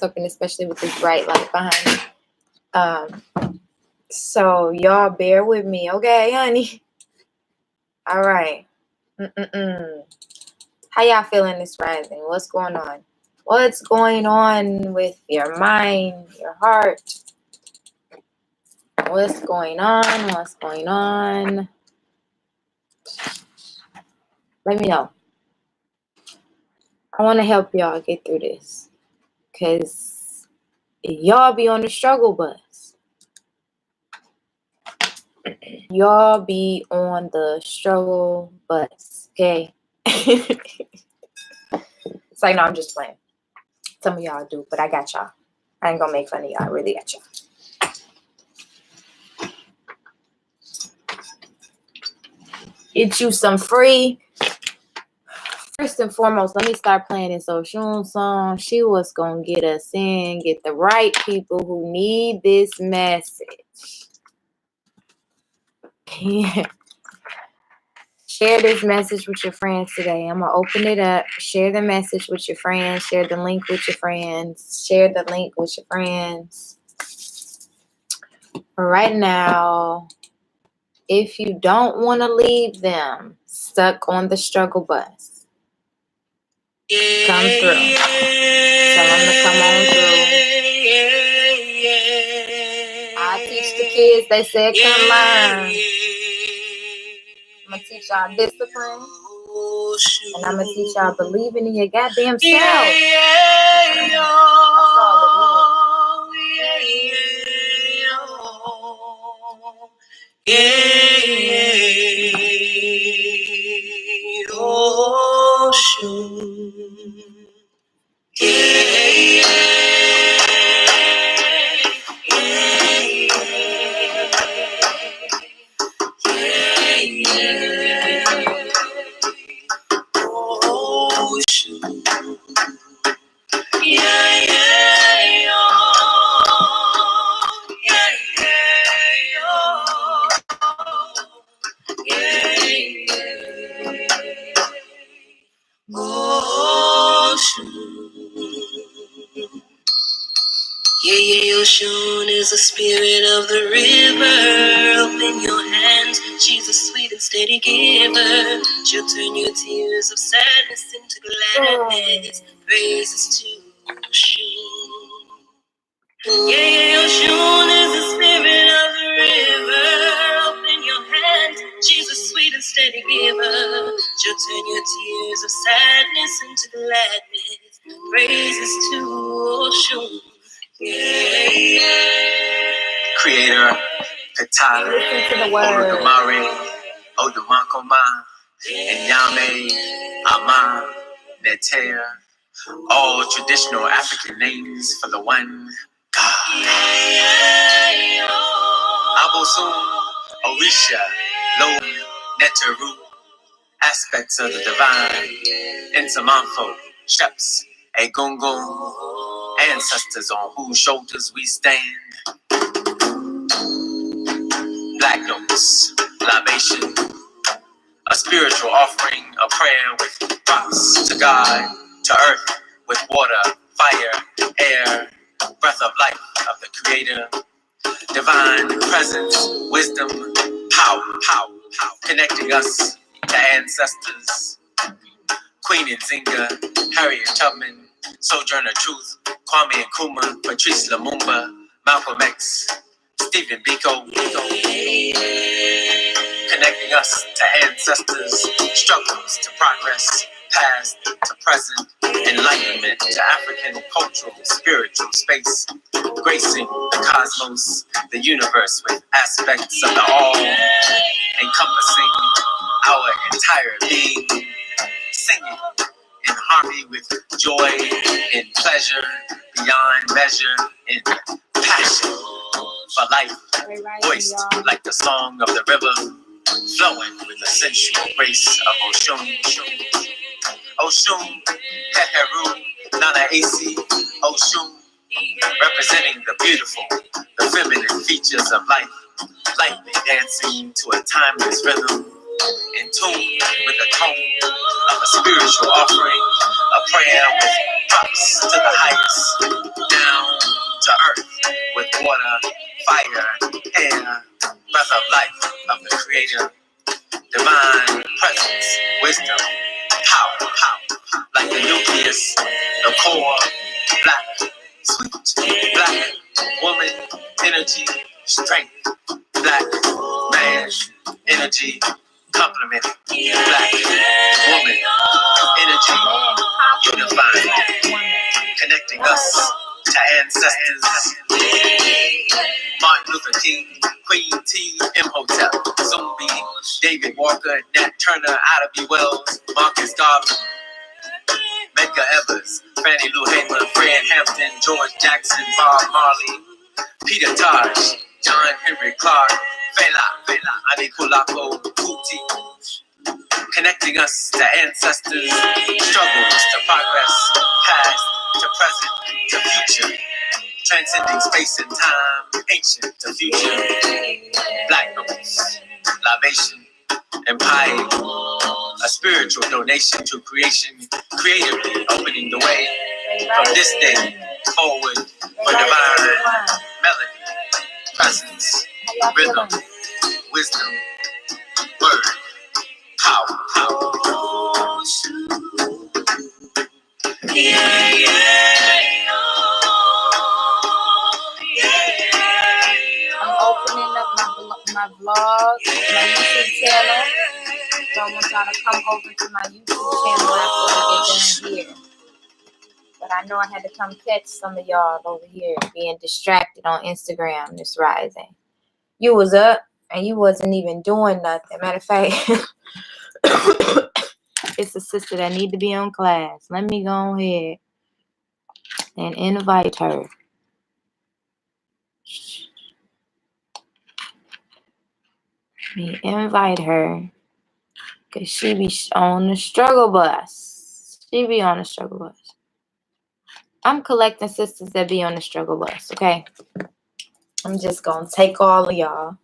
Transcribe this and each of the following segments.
talking, especially with this bright light behind me. So y'all bear with me, okay, honey? All right. How y'all feeling this rising? What's going on? What's going on with your mind, your heart? What's going on? What's going on? Let me know. I want to help y'all get through this, because y'all be on the struggle bus. Y'all be on the struggle bus, okay? It's like, no, I'm just playing. Some of y'all do, but I got y'all. I ain't gonna make fun of y'all. I really got y'all. Get you some free. First and foremost, let me start playing this Oshun song. She was gonna get us in, get the right people who need this message. Share this message with your friends today. I'm gonna open it up. Share the message with your friends. Share the link with your friends. Share the link with your friends. Right now, if you don't want to leave them stuck on the struggle bus, come through. Tell them to come on through. I teach the kids, they said come learn. I'm going to teach y'all discipline. And I'm going to teach y'all believing in your goddamn self. That's all it is. Oshun is the spirit of the river. Open your hands, she's a sweet and steady giver. She'll turn your tears of sadness into gladness. Praises to Oshun. Oshun is the spirit of the river. Open your hands, she's a sweet and steady giver. She'll turn your tears of sadness into gladness. Praises to Oshun. Creator, Katala, Oludumare, Odumakoma, Nyame, Ama, Netea, all traditional African names for the one God. Abosun, Orisha, Lo, Neteru, aspects of the divine, Insamanfo, Sheps, Egungun, ancestors on whose shoulders we stand. Black notes, libation, a spiritual offering, a prayer with props to God, to earth, with water, fire, air, breath of life of the Creator, divine presence, wisdom, power, connecting us to ancestors. Queen Nzinga, Harriet Tubman, Sojourner Truth, Kwame Nkrumah, Patrice Lumumba, Malcolm X, Stephen Biko, connecting us to ancestors, struggles to progress, past to present, enlightenment to African cultural, spiritual space, gracing the cosmos, the universe with aspects of the all, encompassing our entire being, singing in harmony with joy, in pleasure, beyond measure, in passion for life, voiced like the song of the river, flowing with the sensual grace of Oshun. Oshun, Heheru, Nana Asi, Oshun, representing the beautiful, the feminine features of life, lightly dancing to a timeless rhythm, in tune with the tone of a spiritual offering, a prayer with props to the highest. water, fire, air, breath of life of the Creator, divine presence, wisdom, power, like the nucleus, the core, black, sweet, black, woman, energy, strength, black, man, energy, complementing, black, woman, energy, unifying, connecting us to ancestors. Martin Luther King, Queen T, Imhotep, Zumbi, David Walker, Nat Turner, Ida B. Wells, Marcus Garvey, Medgar Evers, Fannie Lou Hamer, Fred Hampton, George Jackson, Bob Marley, Peter Tosh, John Henry Clark, Fela, Anikulapo Kuti, connecting us to ancestors, struggles to progress, past to present to future, transcending space and time, ancient to future, black notes, libation, and pie, a spiritual donation to creation, creatively opening the way from this day forward for divine melody, presence, rhythm, wisdom, word, power, I'm opening up my vlog, my YouTube channel. So I want y'all to come over to my YouTube channel after we get done here. But I know I had to come catch some of y'all over here being distracted on Instagram this rising. You was up and you wasn't even doing nothing. Matter of fact, it's a sister that need to be on class. Let me go ahead and invite her. Let me invite her. Because she be on the struggle bus. She be on the struggle bus. I'm collecting sisters that be on the struggle bus, okay? I'm just going to take all of y'all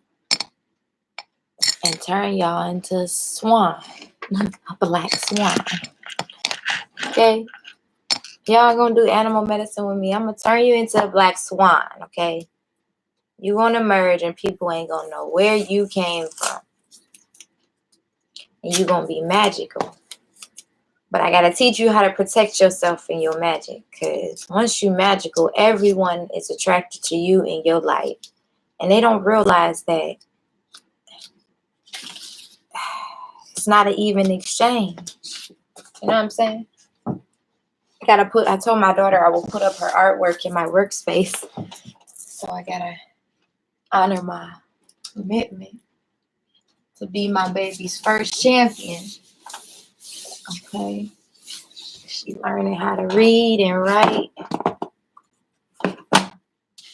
and turn y'all into swan. A black swan. Okay? Y'all going to do animal medicine with me. I'm going to turn you into a black swan, okay? You're going to merge and people ain't going to know where you came from. And you're going to be magical. But I got to teach you how to protect yourself in your magic. Because once you're magical, everyone is attracted to you in your life. And they don't realize that it's not an even exchange. You know what I'm saying? I told my daughter I will put up her artwork in my workspace. So I got to honor my commitment to be my baby's first champion. Okay. She learning how to read and write.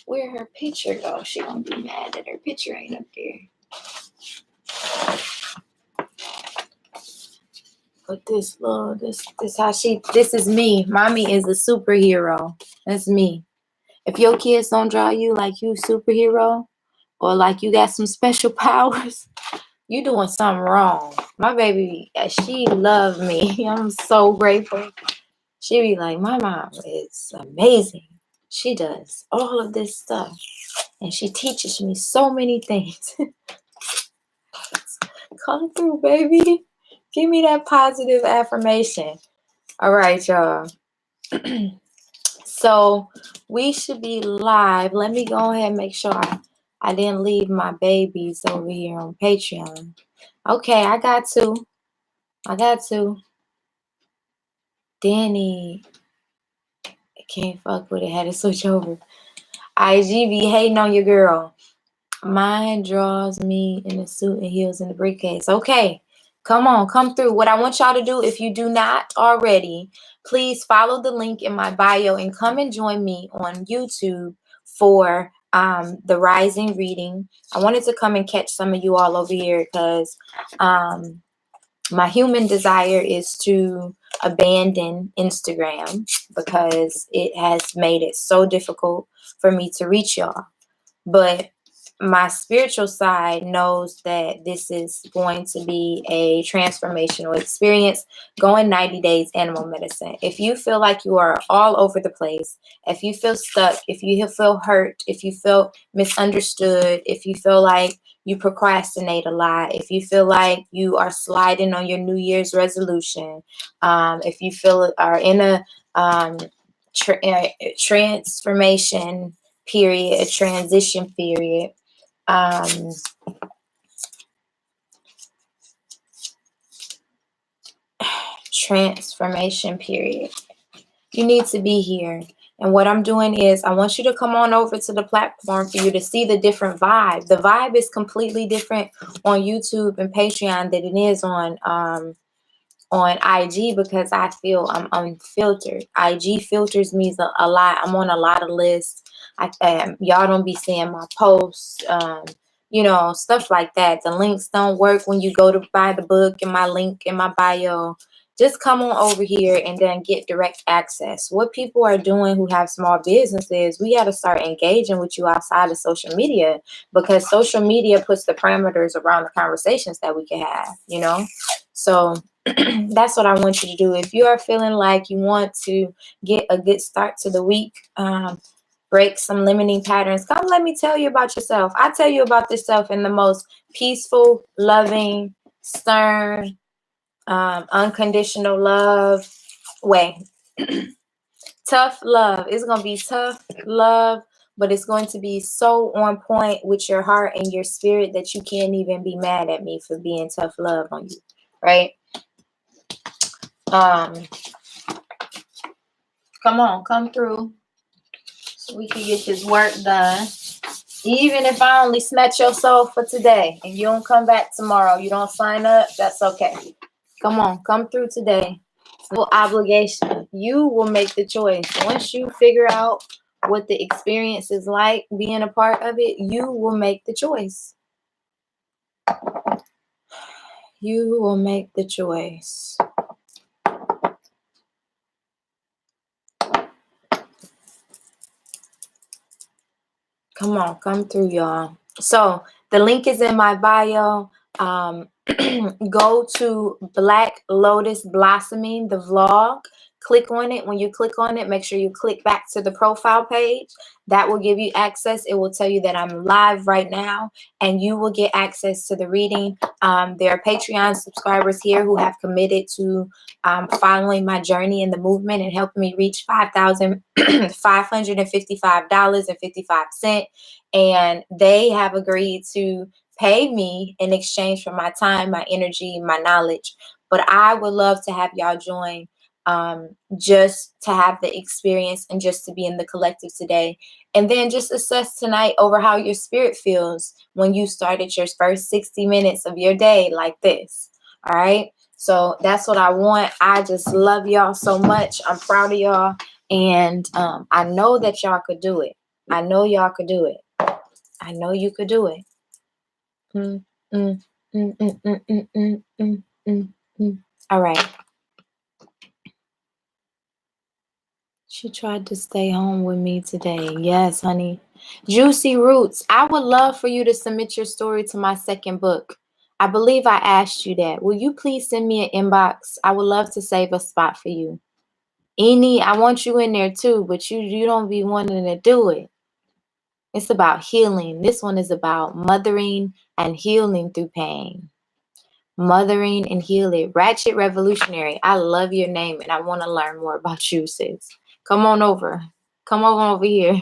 Where her picture go? She gonna be mad that her picture ain't up there. But this is me. Mommy is a superhero. That's me. If your kids don't draw you like you superhero or like you got some special powers, you doing something wrong. My baby, she loved me. I'm so grateful. She be like, my mom is amazing. She does all of this stuff. And she teaches me so many things. Come through, baby. Give me that positive affirmation. All right, y'all. So we should be live. Let me go ahead and make sure I didn't leave my babies over here on Patreon. Okay, I got to. Danny. I can't fuck with it. Had to switch over. IGB hating on your girl. Mine draws me in a suit and heels in the briefcase. Okay, come on, come through. What I want y'all to do, if you do not already, please follow the link in my bio and come and join me on YouTube for the Rising reading. I wanted to come and catch some of you all over here because my human desire is to abandon Instagram because it has made it so difficult for me to reach y'all. But my spiritual side knows that this is going to be a transformational experience. Going 90 days animal medicine. If you feel like you are all over the place, if you feel stuck, if you feel hurt, if you feel misunderstood, if you feel like you procrastinate a lot, if you feel like you are sliding on your New Year's resolution, if you feel are in a transformation period, a transition period, transformation period, you need to be here. And what I'm doing is I want you to come on over to the platform for you to see the different vibe. The vibe is completely different on YouTube and Patreon than it is on IG, because I feel I'm unfiltered. IG filters me a lot. I'm on a lot of lists. Y'all don't be seeing my posts, you know, stuff like that. The links don't work when you go to buy the book, and my link in my bio. Just come on over here and then get direct access. What people are doing who have small businesses, we got to start engaging with you outside of social media, because social media puts the parameters around the conversations that we can have, you know? So that's what I want you to do. If you are feeling like you want to get a good start to the week, break some limiting patterns, come let me tell you about yourself. I tell you about yourself in the most peaceful, loving, stern, unconditional love way. Tough love. It's going to be tough love, but it's going to be so on point with your heart and your spirit that you can't even be mad at me for being tough love on you, right? Come on, come through so we can get this work done. Even if I only snatch your soul for today and you don't come back tomorrow, you don't sign up, that's okay. Come on, come through today. No obligation. You will make the choice. Once you figure out what the experience is like being a part of it, you will make the choice. You will make the choice. Come on, come through, y'all. So the link is in my bio. Go to Black Lotus Blossoming, the vlog. Click on it. When you click on it, make sure you click back to the profile page. That will give you access. It will tell you that I'm live right now, and you will get access to the reading. There are Patreon subscribers here who have committed to following my journey in the movement and helping me reach $5,555.55. And they have agreed to pay me in exchange for my time, my energy, my knowledge. But I would love to have y'all join, just to have the experience and just to be in the collective today. And then just assess tonight over how your spirit feels when you started your first 60 minutes of your day like this. All right. So that's what I want. I just love y'all so much. I'm proud of y'all. And I know that y'all could do it. I know y'all could do it. I know you could do it. All right. She tried to stay home with me today. Yes, honey. Juicy Roots. I would love for you to submit your story to my second book. I believe I asked you that. Will you please send me an inbox? I would love to save a spot for you. I want you in there too, but you don't be wanting to do it. It's about healing. This one is about mothering and healing through pain. Mothering and healing. Ratchet Revolutionary. I love your name and I want to learn more about you, sis. Come on over. Come on over here.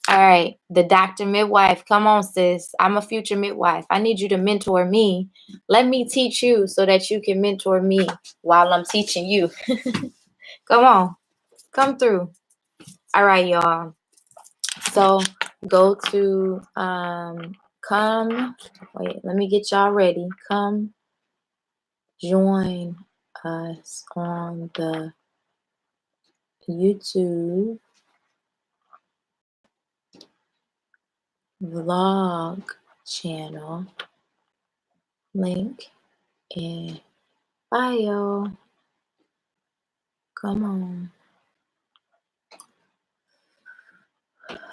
All right. The Dr. Midwife. Come on, sis. I'm a future midwife. I need you to mentor me. Let me teach you so that you can mentor me while I'm teaching you. Come on. Come through. All right, y'all. So go to wait, let me get y'all ready. Come join us on the YouTube vlog channel. Link in bio. Come on.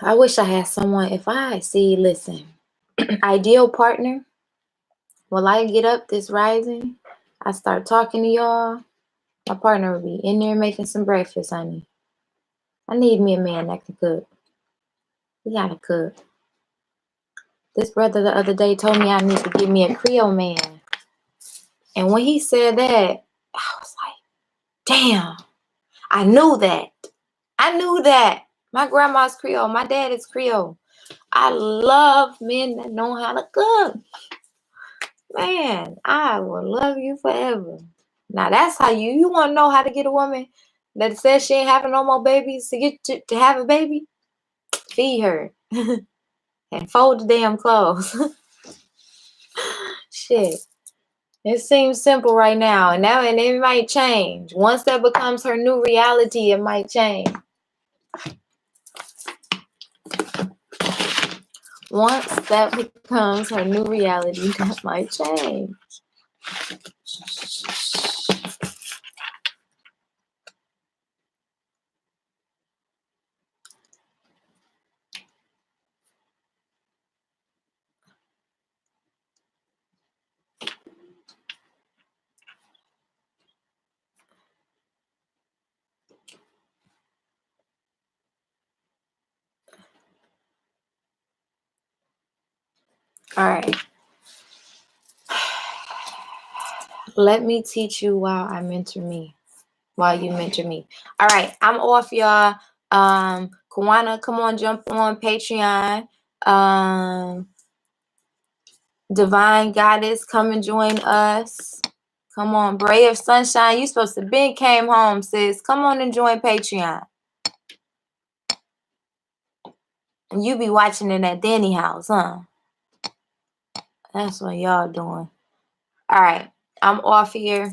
I wish I had someone. If I see, listen, ideal partner, will I get up this rising? I start talking to y'all. My partner will be in there making some breakfast, honey. I need me a man that can cook. We gotta cook. This brother the other day told me I need to get me a Creole man. And when he said that, I was like, damn, I knew that. I knew that. My grandma's Creole. My dad is Creole. I love men that know how to cook. Man, I will love you forever. Now that's how you want to know how to get a woman that says she ain't having no more babies to get to have a baby? Feed her. And fold the damn clothes. Shit. It seems simple right now, and it might change. Once that becomes her new reality, it might change. Once that becomes her new reality, that might change. All right. Let me teach you while I mentor me. While you mentor me. All right. I'm off, y'all. Kawana, come on, jump on Patreon. Divine Goddess, come and join us. Come on, Bray of Sunshine. You supposed to been came home, sis. Come on and join Patreon. And you be watching in that Danny house, huh? That's what y'all doing. All right. I'm off here.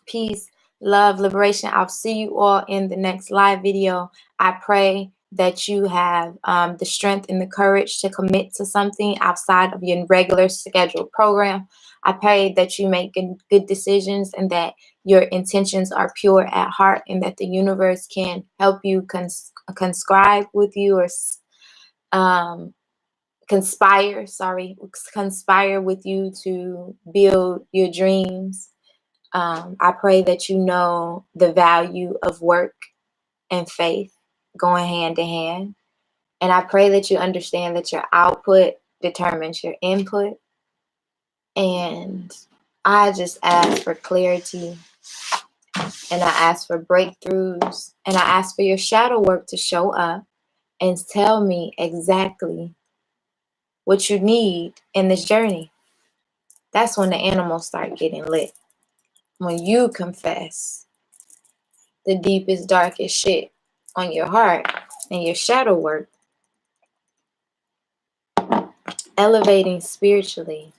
Peace, love, liberation. I'll see you all in the next live video. I pray that you have the strength and the courage to commit to something outside of your regular scheduled program. I pray that you make good decisions and that your intentions are pure at heart, and that the universe can help you conspire with you, or conspire with you to build your dreams. I pray that you know the value of work and faith going hand in hand. And I pray that you understand that your output determines your input. And I just ask for clarity, and I ask for breakthroughs, and I ask for your shadow work to show up and tell me exactly what you need in this journey. That's when the animals start getting lit. When you confess the deepest, darkest shit on your heart and your shadow work. Elevating spiritually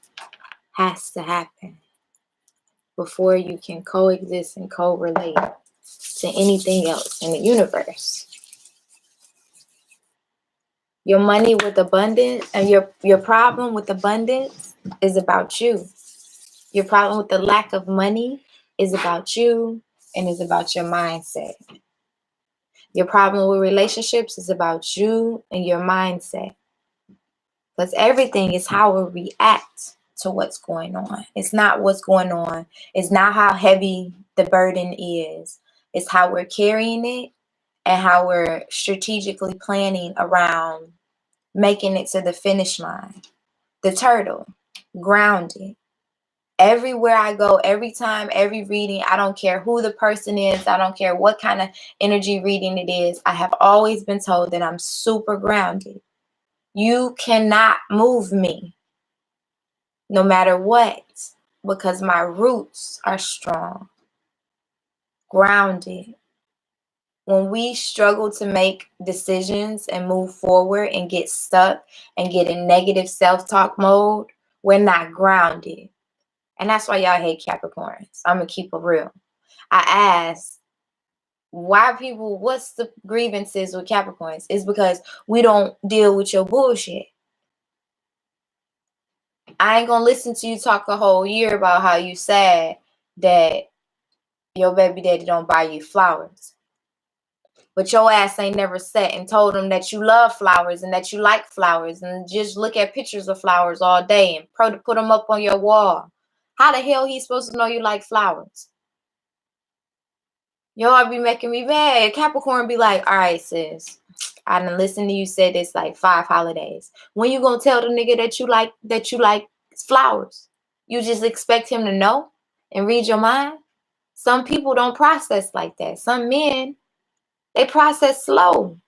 has to happen before you can coexist and co-relate to anything else in the universe. Your money with abundance, and your problem with abundance is about you. Your problem with the lack of money is about you and is about your mindset. Your problem with relationships is about you and your mindset. Because everything is how we react to what's going on. It's not what's going on. It's not how heavy the burden is. It's how we're carrying it and how we're strategically planning around making it to the finish line. The turtle, grounded. Everywhere I go, every time, every reading, I don't care who the person is. I don't care what kind of energy reading it is. I have always been told that I'm super grounded. You cannot move me no matter what, because my roots are strong, grounded. When we struggle to make decisions and move forward and get stuck and get in negative self-talk mode, we're not grounded. And that's why y'all hate Capricorns. I'm going to keep it real. I ask, what's the grievances with Capricorns? It's because we don't deal with your bullshit. I ain't going to listen to you talk a whole year about how you sad that your baby daddy don't buy you flowers. But your ass ain't never sat and told them that you love flowers and that you like flowers and just look at pictures of flowers all day and put them up on your wall. How the hell he supposed to know you like flowers? Y'all be making me mad. Capricorn be like, all right, sis, I done listened to you say this like 5 holidays. When you gonna tell the nigga that you like flowers? You just expect him to know and read your mind? Some people don't process like that. Some men, they process slow.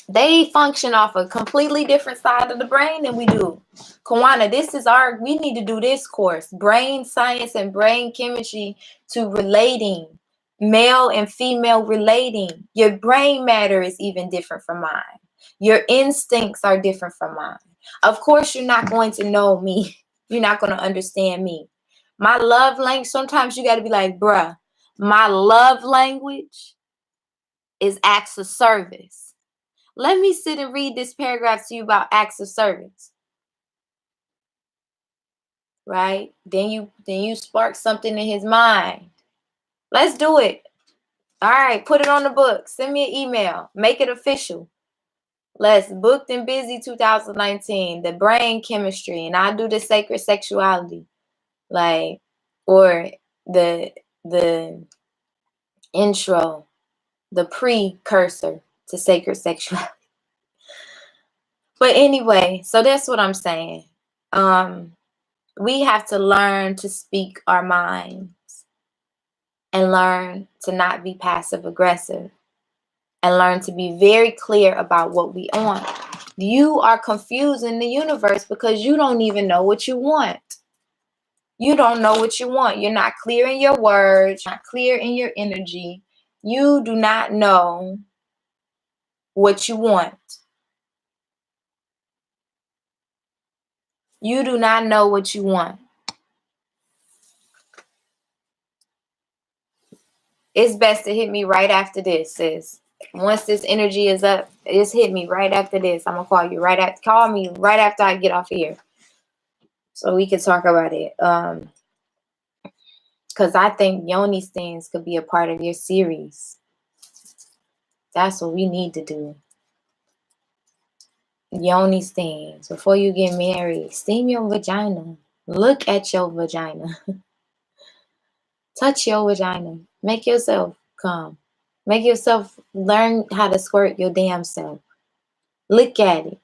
They function off a completely different side of the brain than we do. Kawana, we need to do this course. Brain science and brain chemistry to relating. Male and female relating. Your brain matter is even different from mine. Your instincts are different from mine. Of course, you're not going to know me. You're not going to understand me. My love language, sometimes you got to be like, bruh, my love language is acts of service. Let me sit and read this paragraph to you about acts of service. Right? Then you spark something in his mind. Let's do it. All right, put it on the book. Send me an email. Make it official. Let's Booked and Busy 2019, the brain chemistry, and I'll do the sacred sexuality. Like, or the intro, the precursor to sacred sexuality. But anyway, so that's what I'm saying. We have to learn to speak our minds and learn to not be passive aggressive and learn to be very clear about what we want. You are confusing the universe because you don't even know what you want. You don't know what you want. You're not clear in your words, not clear in your energy. You do not know what you want. You do not know what you want. It's best to hit me right after this, sis. Once this energy is up, just hit me right after this. I'm gonna call you call me right after I get off here, so we can talk about it. Because I think Yoni's things could be a part of your series. That's what we need to do. Yoni's things. Before you get married, steam your vagina. Look at your vagina. Touch your vagina. Make yourself come. Make yourself learn how to squirt your damn self. Look at it.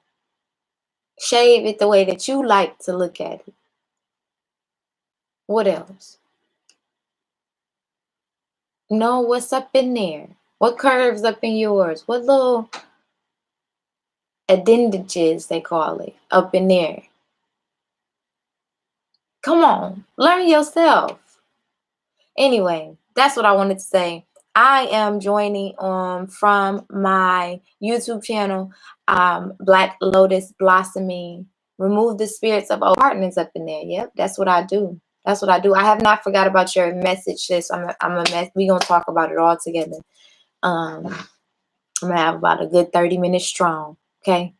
Shave it the way that you like to look at it. What else? Know what's up in there. What curves up in yours? What little addendages, they call it, up in there. Come on. Learn yourself. Anyway, that's what I wanted to say. I am joining from my YouTube channel, Black Lotus Blossoming. Remove the spirits of old partners up in there. Yep, that's what I do. That's what I do. I have not forgot about your message, sis. We're gonna talk about it all together. I'm gonna have about a good 30 minutes strong. Okay.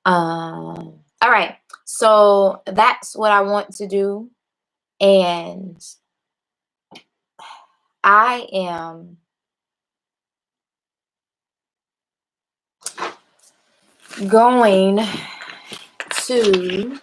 All right. So that's what I want to do. And I am going to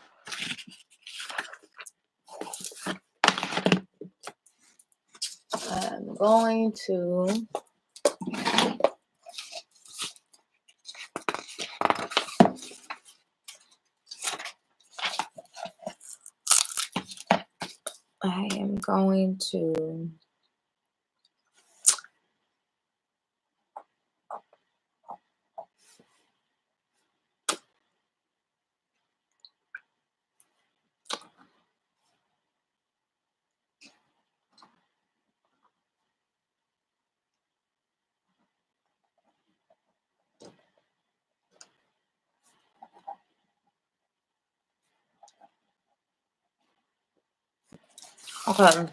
okay.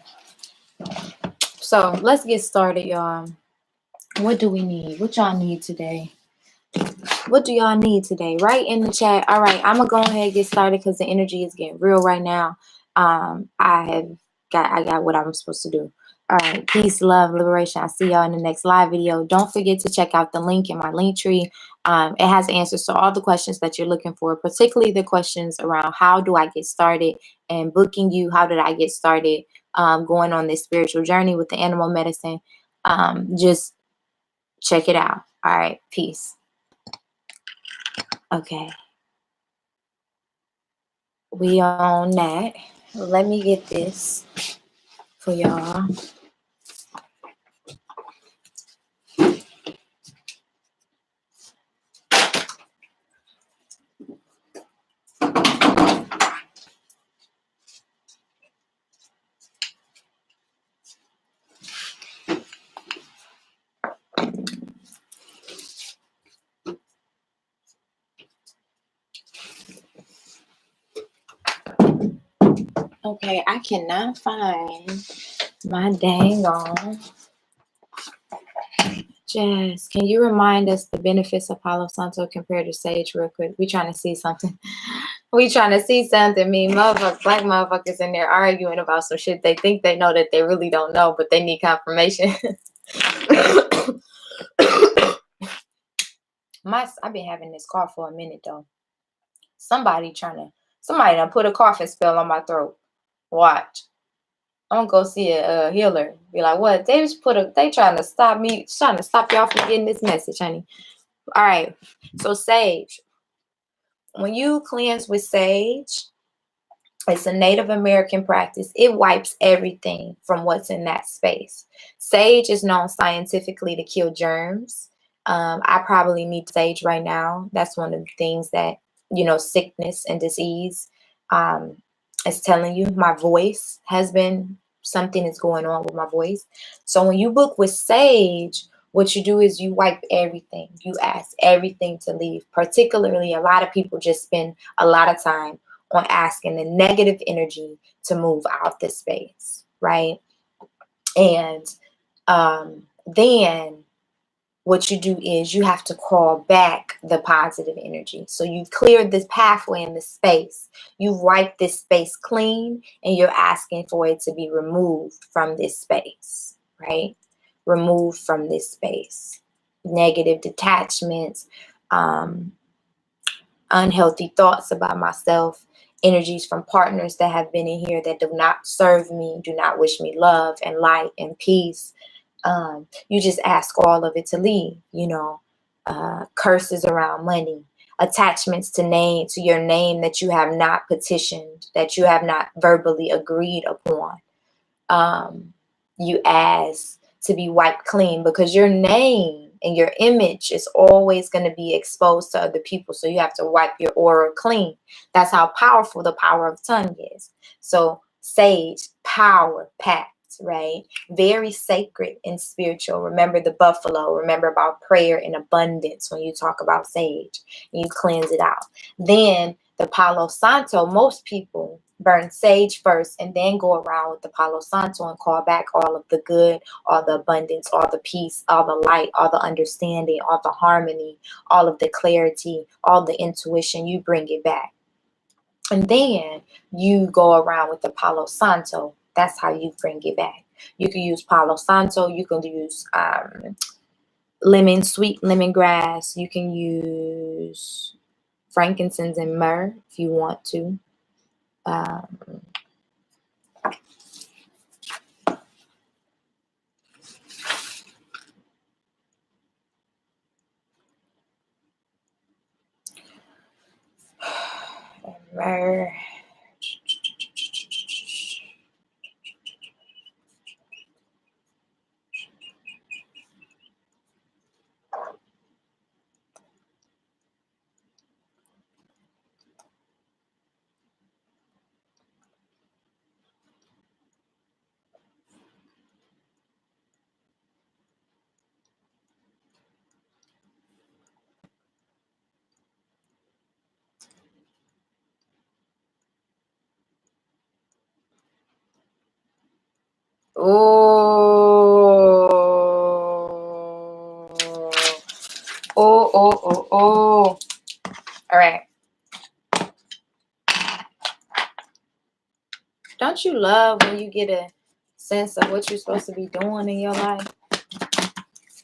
So let's get started, y'all. What do we need? What y'all need today? What do y'all need today? Write in the chat. All right, I'm gonna go ahead and get started because the energy is getting real right now. I got what I'm supposed to do. All right. Peace, love, liberation. I'll see y'all in the next live video. Don't forget to check out the link in my link tree. It has answers to all the questions that you're looking for, particularly the questions around how do I get started and booking you. How did I get started going on this spiritual journey with the animal medicine? Just check it out. All right. Peace. Okay. We on that. Let me get this for y'all. Okay, I cannot find my dang on. Jazz, can you remind us the benefits of Palo Santo compared to sage real quick? We trying to see something. We trying to see something. Me, motherfuckers, black motherfuckers in there arguing about some shit they think they know that they really don't know, but they need confirmation. I've been having this cough for a minute though. Somebody done put a coughing spell on my throat. Watch. I'm gonna go see a healer. Be like, what? They trying to stop me, trying to stop y'all from getting this message, honey. All right. So sage. When you cleanse with sage, it's a Native American practice. It wipes everything from what's in that space. Sage is known scientifically to kill germs. I probably need sage right now. That's one of the things that, sickness and disease is telling you. My voice has been, something is going on with my voice. So when you book with sage, what you do is you wipe everything. You ask everything to leave. Particularly, a lot of people just spend a lot of time on asking the negative energy to move out the space, right? And then what you do is you have to call back the positive energy. So you've cleared this pathway in the space. You've wiped this space clean, and you're asking for it to be removed from this space, right? Removed from this space. Negative detachments, unhealthy thoughts about myself, energies from partners that have been in here that do not serve me, do not wish me love and light and peace. You just ask all of it to leave, curses around money, attachments to your name that you have not petitioned, that you have not verbally agreed upon. You ask to be wiped clean, because your name and your image is always going to be exposed to other people. So you have to wipe your aura clean. That's how powerful the power of tongue is. So sage, power, pact, right? Very sacred and spiritual. Remember the buffalo. Remember about prayer and abundance when you talk about sage. And you cleanse it out. Then the Palo Santo, most people burn sage first and then go around with the Palo Santo and call back all of the good, all the abundance, all the peace, all the light, all the understanding, all the harmony, all of the clarity, all the intuition. You bring it back. And then you go around with the Palo Santo. That's how you bring it back. You can use Palo Santo. You can use sweet lemongrass. You can use frankincense and myrrh if you want to. Myrrh. Oh. All right. Don't you love when you get sense of what you're supposed to be doing in your life.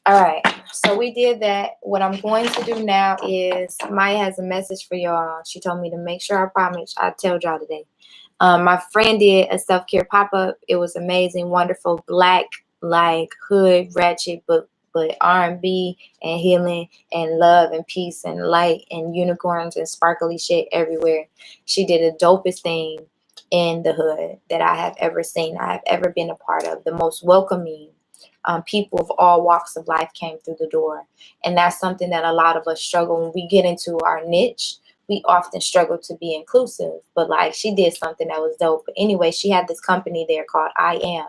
All right, so we did that. What I'm going to do now is Maya has a message for y'all. She told me to make sure I promise I tell y'all today. My friend did a self-care pop-up. It was amazing, wonderful, black, like hood, ratchet, but R&B and healing and love and peace and light and unicorns and sparkly shit everywhere. She did the dopest thing in the hood that I have ever seen, I have ever been a part of. The most welcoming. People of all walks of life came through the door. And that's something that a lot of us struggle when we get into our niche. We often struggle to be inclusive, but like she did something that was dope. But anyway, she had this company there called I Am,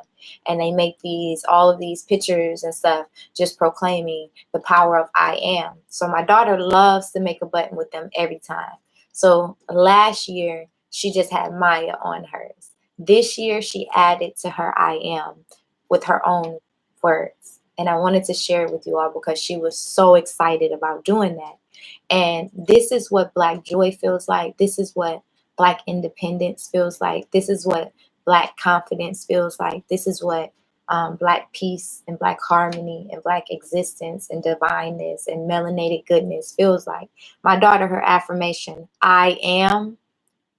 and they make all of these pictures and stuff just proclaiming the power of I Am. So my daughter loves to make a button with them every time. So last year, she just had Maya on hers. This year, she added to her I Am with her own words. And I wanted to share it with you all because she was so excited about doing that. And this is what Black joy feels like. This is what Black independence feels like. This is what Black confidence feels like. This is what Black peace and Black harmony and Black existence and divineness and melanated goodness feels like. My daughter, her affirmation, I am,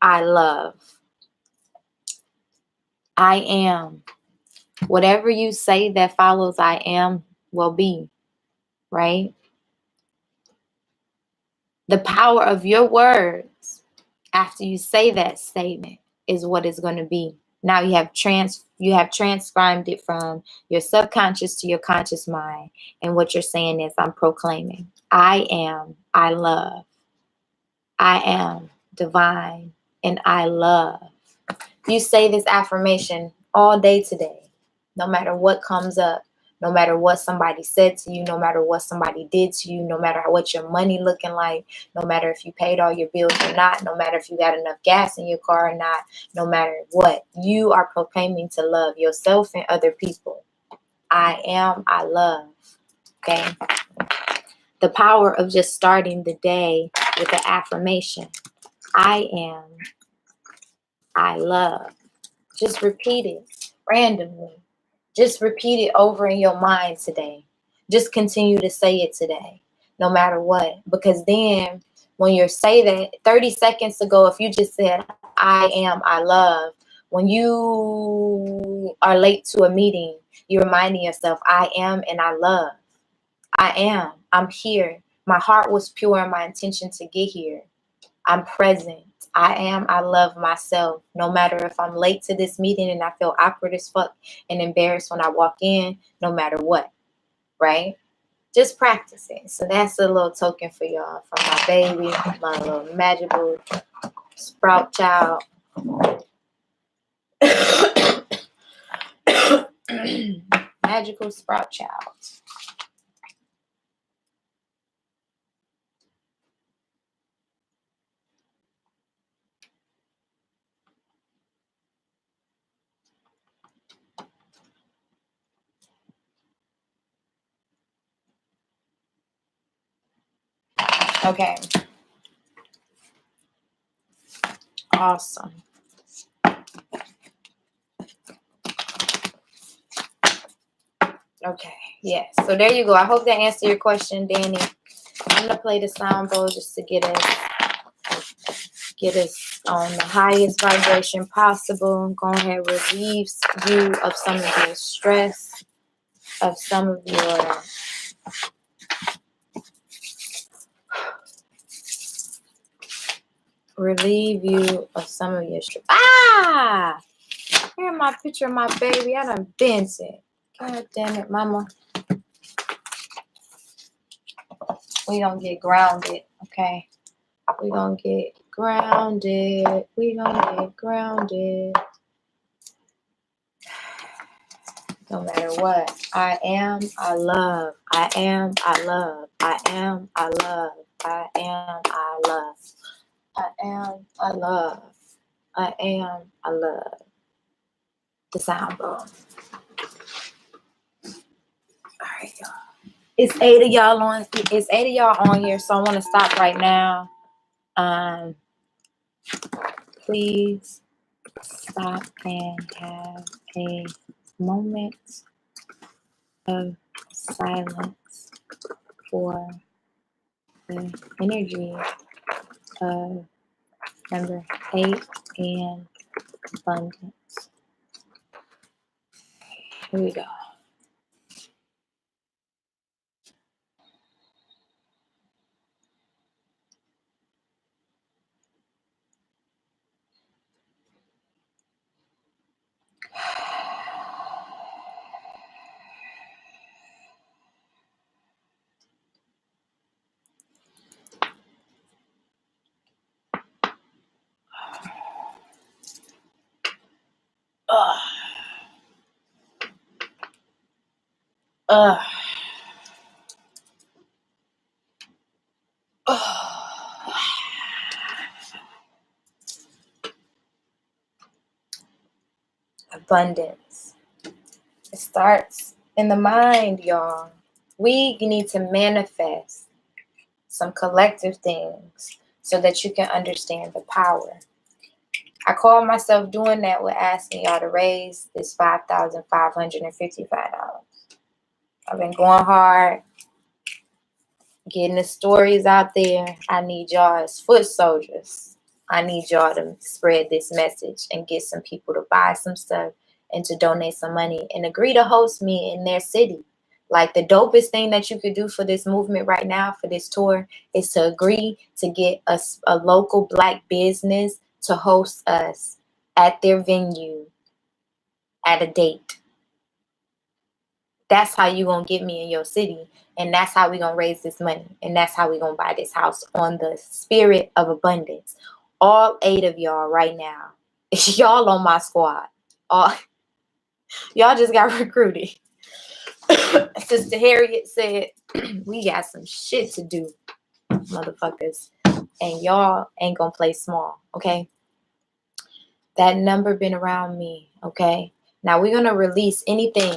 I love. I am. Whatever you say that follows I am will be, right? The power of your words after you say that statement is what it's going to be. Now you have transcribed it from your subconscious to your conscious mind. And what you're saying is, I'm proclaiming, I am, I love. I am divine and I love. You say this affirmation all day today, no matter what comes up. No matter what somebody said to you, no matter what somebody did to you, no matter what your money looking like, no matter if you paid all your bills or not, no matter if you got enough gas in your car or not, no matter what, you are proclaiming to love yourself and other people. I am, I love. Okay? The power of just starting the day with the affirmation. I am, I love. Just repeat it randomly. Just repeat it over in your mind today. Just continue to say it today, no matter what. Because then when you say that 30 seconds ago, if you just said, I am, I love, when you are late to a meeting, you're reminding yourself, I am and I love. I am. I'm here. My heart was pure and my intention to get here. I'm present. I am, I love myself. No matter if I'm late to this meeting and I feel awkward as fuck and embarrassed when I walk in, no matter what, right? Just practice it. So that's a little token for y'all from my baby, my little magical sprout child. Magical sprout child. Okay. Awesome. Okay. Yes. So there you go. I hope that answered your question, Danny. I'm gonna play the sound bowl just to get us on the highest vibration possible. Go ahead, relieve you of some of your stress, of some of your stress. Ah! Here's my picture of my baby. I done bent it. God damn it, mama. We don't get grounded, okay? We gonna get grounded. We gonna get grounded. No matter what. I am, I love. I am, I love. I am, I love. I am, I love. I am, I love. I am, I love. The sound bowl. All right, y'all. It's 8 of y'all on here, so I want to stop right now. Please stop and have a moment of silence for the energy of number 8 and abundance. Here we go. Abundance. It starts in the mind, y'all. We need to manifest some collective things so that you can understand the power. I call myself doing that with asking y'all to raise this $5,555. I've been going hard, getting the stories out there. I need y'all as foot soldiers. I need y'all to spread this message and get some people to buy some stuff and to donate some money and agree to host me in their city. Like, the dopest thing that you could do for this movement right now, for this tour, is to agree to get a local Black business to host us at their venue at a date. That's how you gonna get me in your city, and that's how we gonna raise this money, and that's how we gonna buy this house on the spirit of abundance. All 8 of y'all right now, y'all on my squad. Y'all just got recruited. Sister Harriet said, we got some shit to do, motherfuckers, and y'all ain't gonna play small, okay? That number been around me, okay? Now we're gonna release anything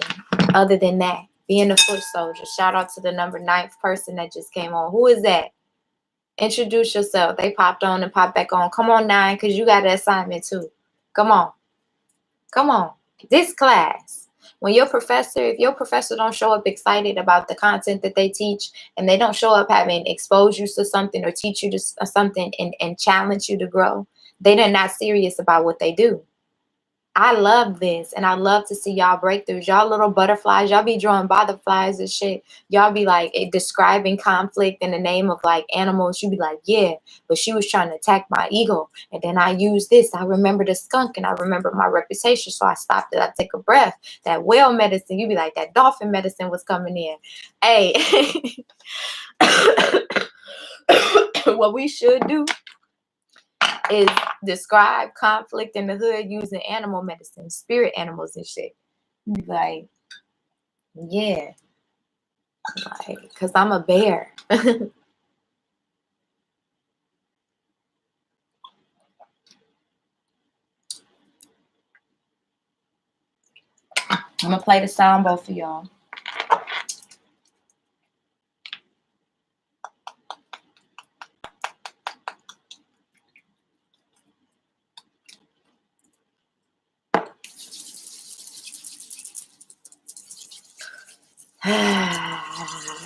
other than that. Being a foot soldier. Shout out to the number 9th person that just came on. Who is that? Introduce yourself. They popped on and popped back on. Come on, 9, because you got an assignment too. Come on. Come on. This class. When your professor, if your professor don't show up excited about the content that they teach, and they don't show up having exposed you to something or teach you to something and challenge you to grow, they're not serious about what they do. I love this, and I love to see y'all breakthroughs. Y'all little butterflies, y'all be drawing butterflies and shit. Y'all be like describing conflict in the name of like animals. You be like, yeah, but she was trying to attack my ego. And then I use this. I remember the skunk and I remember my reputation. So I stopped it. I take a breath. That whale medicine, you be like, that dolphin medicine was coming in. Hey, what we should do is describe conflict in the hood using animal medicine, spirit animals and shit. Like, yeah, like, because I'm a bear. I'm going to play the sound both for y'all.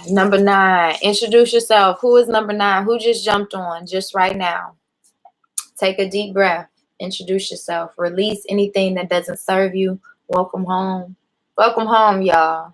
Number 9, introduce yourself. Who is number 9? Who just jumped on just right now? Take a deep breath. Introduce yourself. Release anything that doesn't serve you. Welcome home. Welcome home, y'all.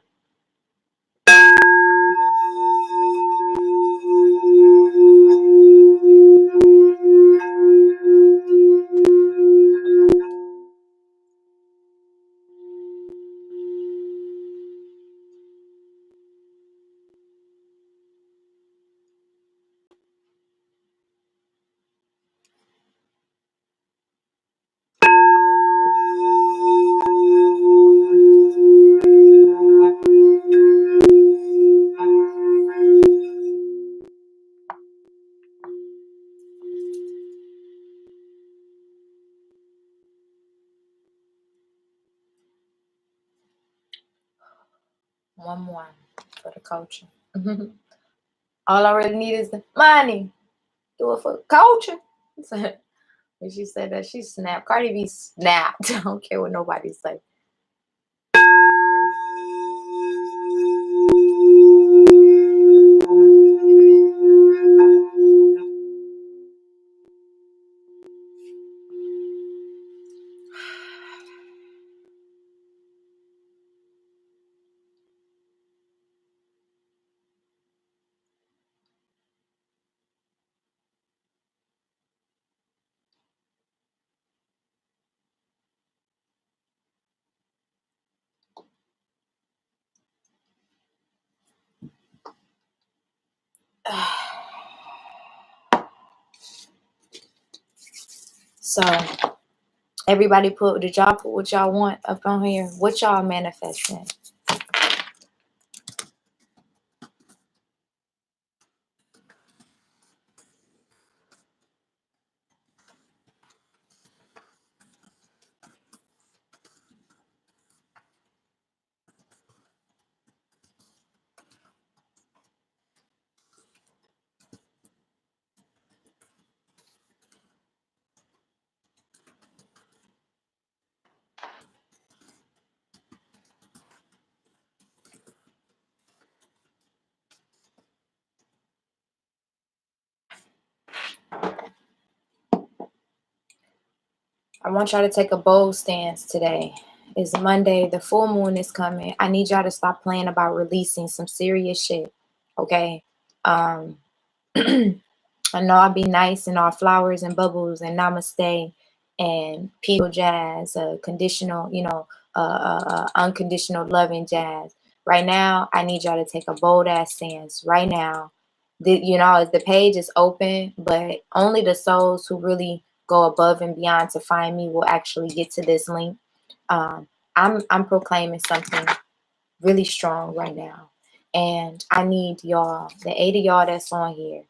One more for the culture. All I really need is the money. Do it for culture. When she said that, she snapped. Cardi B snapped. I don't care what nobody say. So everybody did y'all put what y'all want up on here? What y'all manifesting? I want y'all to take a bold stance today. It's Monday. The full moon is coming. I need y'all to stop playing about releasing some serious shit. Okay? I know I'll be nice and all flowers and bubbles and namaste and people jazz, conditional, unconditional loving jazz. Right now, I need y'all to take a bold ass stance. Right now, the page is open, but only the souls who really go above and beyond to find me will actually get to this link. I'm proclaiming something really strong right now, and I need y'all, the 8 of y'all that's on here.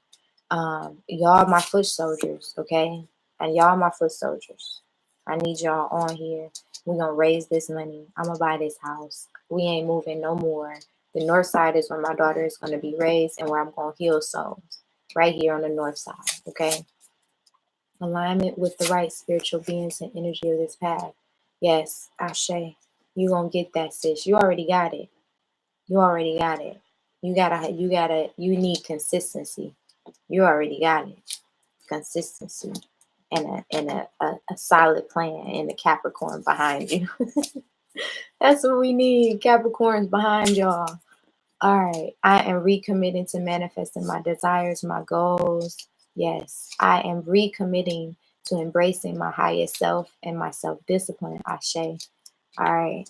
Y'all my foot soldiers, okay? And y'all my foot soldiers. I need y'all on here. We're gonna raise this money. I'm gonna buy this house. We ain't moving no more. The north side is where my daughter is gonna be raised and where I'm gonna heal souls. Right here on the north side, okay? Alignment with the right spiritual beings and energy of this path. Yes, Ashe. You gonna get that, sis. You already got it. You already got it. You need consistency. You already got it. Consistency and a solid plan and a Capricorn behind you. That's what we need. Capricorns behind y'all. All right. I am recommitting to manifesting my desires, my goals. Yes. I am recommitting to embracing my highest self and my self-discipline. Ashe. All right.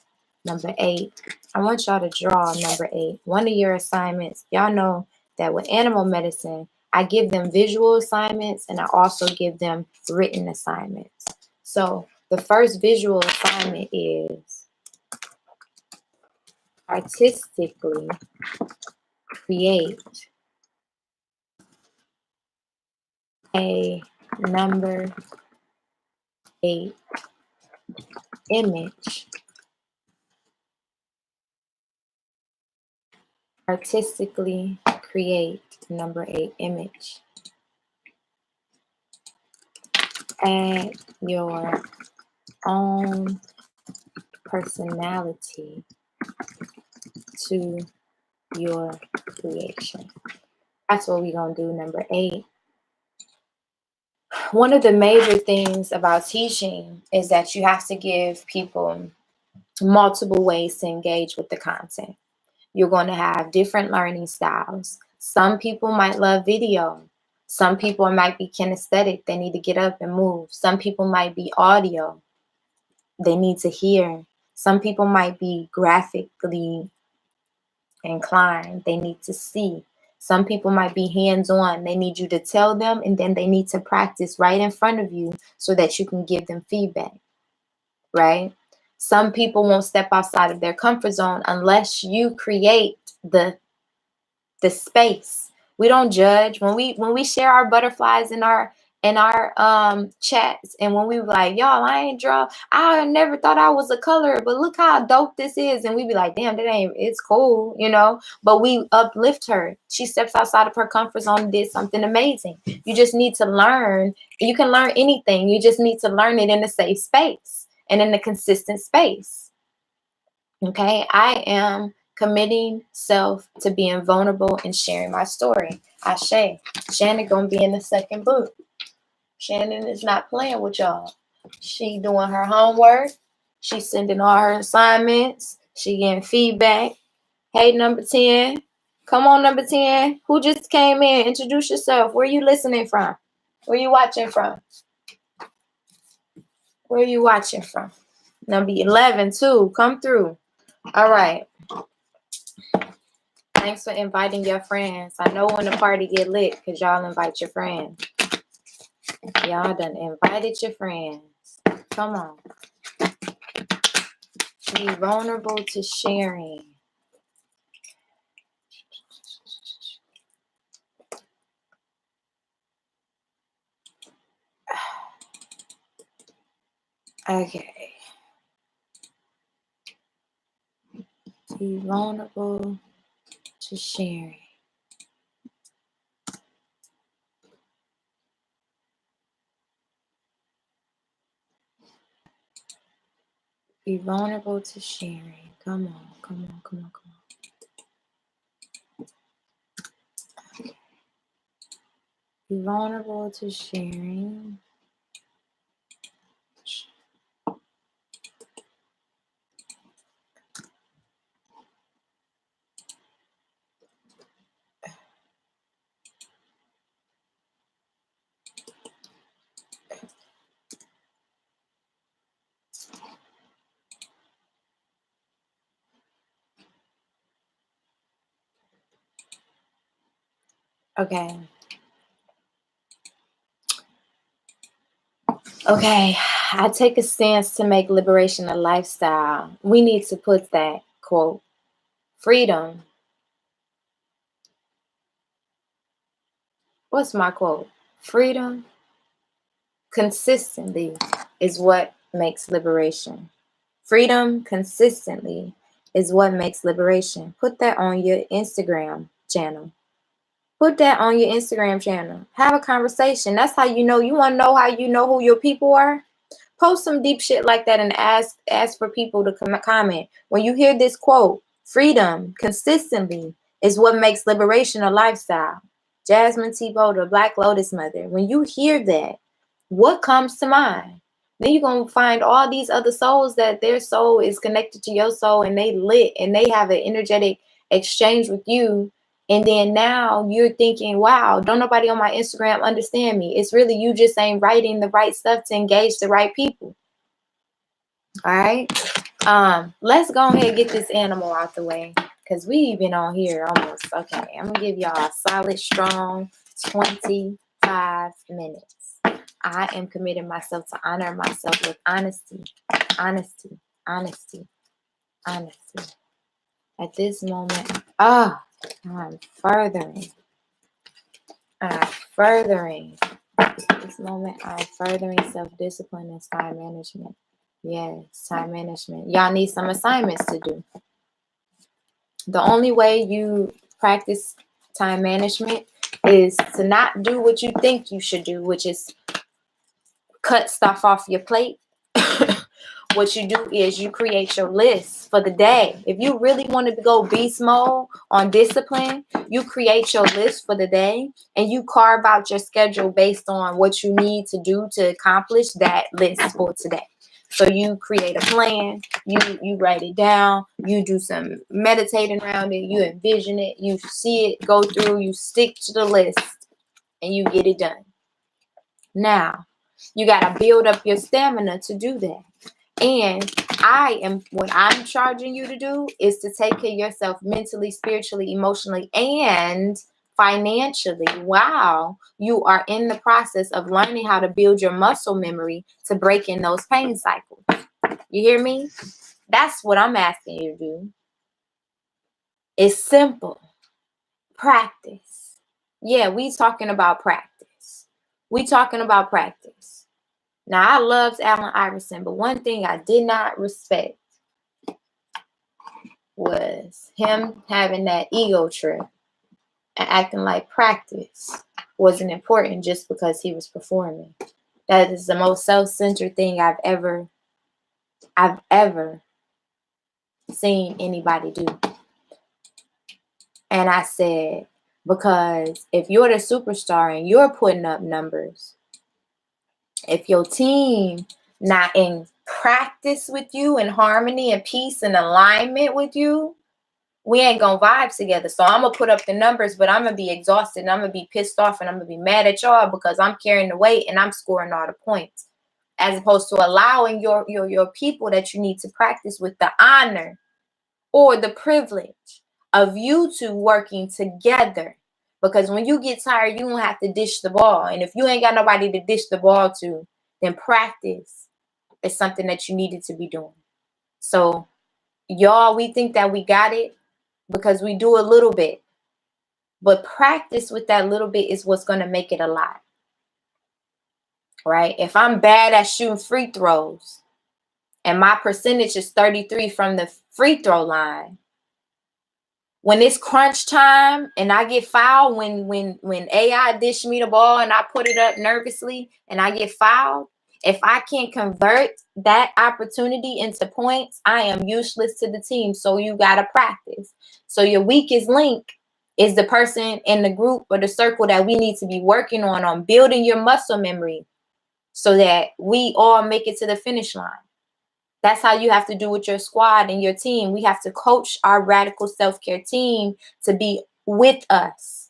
Number 8. I want y'all to draw number 8. One of your assignments. Y'all know that with animal medicine, I give them visual assignments and I also give them written assignments. So the first visual assignment is artistically create a number 8 image. Artistically create number 8 image. Add your own personality to your creation. That's what we're going to do, number 8. One of the major things about teaching is that you have to give people multiple ways to engage with the content. You're going to have different learning styles. Some people might love video. Some people might be kinesthetic. They need to get up and move. Some people might be audio. They need to hear. Some people might be graphically inclined. They need to see. Some people might be hands-on. They need you to tell them, and then they need to practice right in front of you so that you can give them feedback, right? Some people won't step outside of their comfort zone unless you create the space. We don't judge. When we share our butterflies in our chats, and when we were like, y'all, I never thought I was a colorer, but look how dope this is, and we be like, damn, it's cool, but we uplift her. She steps outside of her comfort zone and did something amazing. You just need to learn. You can learn anything. You just need to learn it in a safe space and in a consistent space. Okay, I am committing self to being vulnerable and sharing my story. Ashe. Shannon gonna be in the second book. Shannon is not playing with y'all. She doing her homework. She's sending all her assignments. She getting feedback. Hey, number 10. Come on, number 10. Who just came in? Introduce yourself. Where you listening from? Where you watching from? Where you watching from? Number 11 too. Come through. All right. Thanks for inviting your friends. I know when the party get lit because y'all invite your friends. Y'all done invited your friends. Come on. Be vulnerable to sharing. Okay. Be vulnerable to sharing. Be vulnerable to sharing. Come on, come on, come on, come on. Okay. Be vulnerable to sharing. Okay. Okay. I take a stance to make liberation a lifestyle. We need to put that quote. Freedom. What's my quote? Freedom consistently is what makes liberation. Freedom consistently is what makes liberation. Put that on your Instagram channel. Put that on your Instagram channel. Have a conversation. That's how you know. You want to know how you know who your people are? Post some deep shit like that and ask for people to comment. When you hear this quote, freedom consistently is what makes liberation a lifestyle. Jasmine Tebow, the Black Lotus Mother. When you hear that, what comes to mind? Then you're going to find all these other souls that their soul is connected to your soul and they lit and they have an energetic exchange with you. And then now you're thinking, wow, don't nobody on my Instagram understand me. It's really you just ain't writing the right stuff to engage the right people. All right. Let's go ahead and get this animal out the way because we've been on here almost. Okay, I'm going to give y'all a solid, strong 25 minutes. I am committing myself to honor myself with honesty, honesty, honesty, honesty. At this moment, I'm furthering. At this moment, I'm furthering self-discipline and time management. Yes, time management. Y'all need some assignments to do. The only way you practice time management is to not do what you think you should do, which is cut stuff off your plate. What you do is you create your list for the day. If you really want to go beast mode on discipline, you create your list for the day and you carve out your schedule based on what you need to do to accomplish that list for today. So you create a plan, you write it down, you do some meditating around it, you envision it, you see it go through, you stick to the list, and you get it done. Now, you got to build up your stamina to do that. And what I'm charging you to do is to take care of yourself mentally, spiritually, emotionally, and financially while you are in the process of learning how to build your muscle memory to break in those pain cycles. You hear me? That's what I'm asking you to do. It's simple. Practice. Yeah, we talking about practice. Now, I loved Allen Iverson, but one thing I did not respect was him having that ego trip and acting like practice wasn't important just because he was performing. That is the most self-centered thing I've ever seen anybody do. And I said, because if you're the superstar and you're putting up numbers, if your team not in practice with you, in harmony and peace and alignment with you, we ain't gonna vibe together. So I'm gonna put up the numbers, but I'm gonna be exhausted and I'm gonna be pissed off and I'm gonna be mad at y'all because I'm carrying the weight and I'm scoring all the points, as opposed to allowing your people that you need to practice with the honor or the privilege of you two working together. Because when you get tired, you don't have to dish the ball. And if you ain't got nobody to dish the ball to, then practice is something that you needed to be doing. So, y'all, we think that we got it because we do a little bit. But practice with that little bit is what's going to make it a lot. Right? If I'm bad at shooting free throws and my percentage is 33 from the free throw line, when it's crunch time and I get fouled, when AI dish me the ball and I put it up nervously and I get fouled, if I can't convert that opportunity into points, I am useless to the team. So you got to practice. So your weakest link is the person in the group or the circle that we need to be working on building your muscle memory so that we all make it to the finish line. That's how you have to do with your squad and your team. We have to coach our radical self-care team to be with us